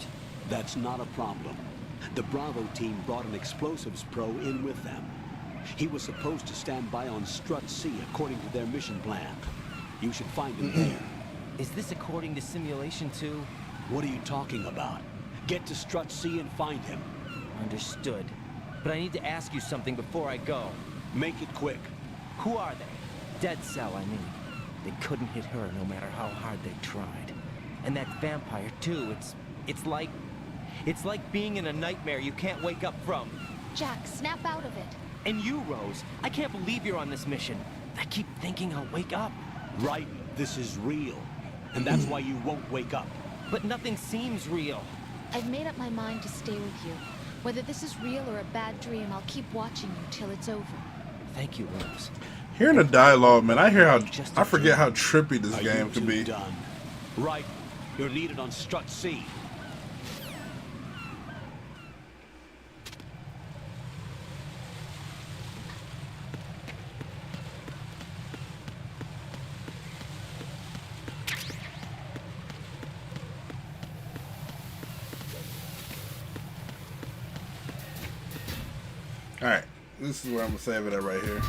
That's not a problem. The Bravo team brought an explosives pro in with them. He was supposed to stand by on Strut C according to their mission plan. You should find him there. Is this according to Simulation 2? What are you talking about? Get to Strut C and find him. Understood. But I need to ask you something before I go. Make it quick. Who are they? Dead Cell, I mean. They couldn't hit her no matter how hard they tried. And that vampire, too, it's like being in a nightmare you can't wake up from. Jack, snap out of it. And you, Rose, I can't believe you're on this mission. I keep thinking I'll wake up. Right, this is real. And that's why you won't wake up. But nothing seems real. I've made up my mind to stay with you. Whether this is real or a bad dream, I'll keep watching you till it's over. Thank you, Rose. Hearing the dialogue, man, I forget how trippy this game can be. Done? Right, you're needed on Strut C. Alright, this is where I'm gonna save it at right here.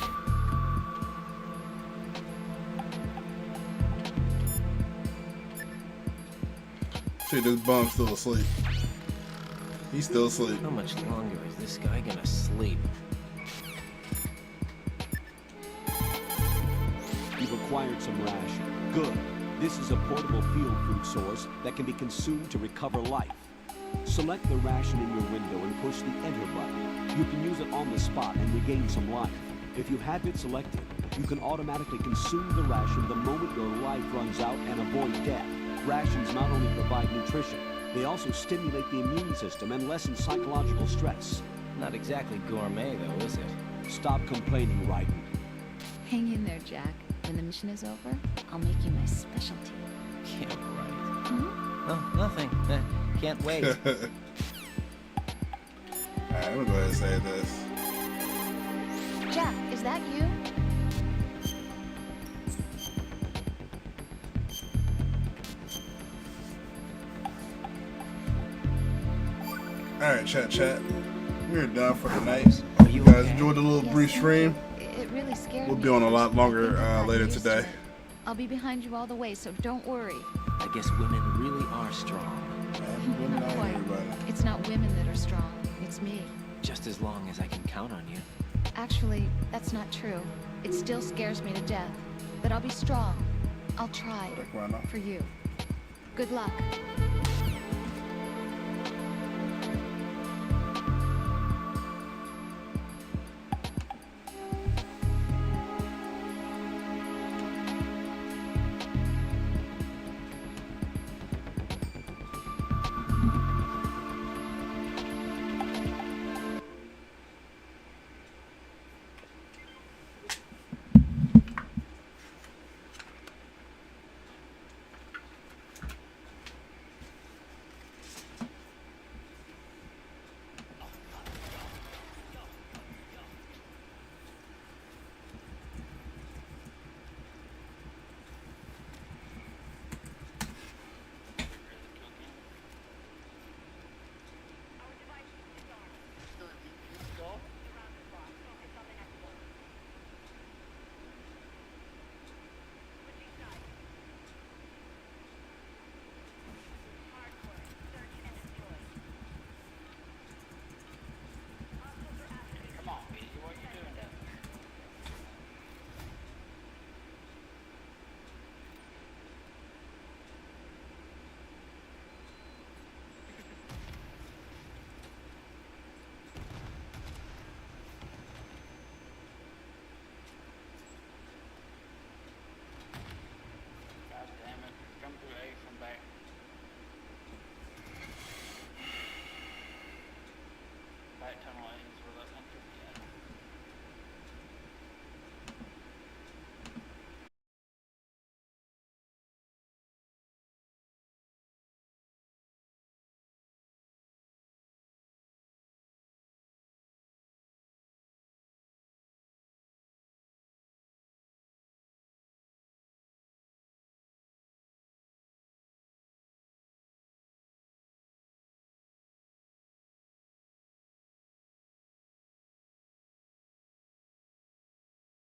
See, this bum's still asleep. He's still asleep. How much longer is this guy gonna sleep? You've acquired some ration. Good. This is a portable field food source that can be consumed to recover life. Select the ration in your window and push the enter button. You can use it on the spot and regain some life. If you have it selected, you can automatically consume the ration the moment your life runs out and avoid death. Rations not only provide nutrition, they also stimulate the immune system and lessen psychological stress. Not exactly gourmet, though, is it? Stop complaining, Raiden. Hang in there, Jack. When the mission is over, I'll make you my specialty. Yeah, right. Oh, nothing. Can't wait. Alright, let me go ahead and save this. Jack, is that you? Alright, chat. We're done for the night. Hope you guys enjoyed the little brief stream. It really scared me. We'll be on a lot longer later today. I'll be behind you all the way, so don't worry. I guess women really are strong. Not quite. It's not women that are strong. It's me. Just as long as I can count on you. Actually, that's not true. It still scares me to death. But I'll be strong. I'll try. For you. Good luck.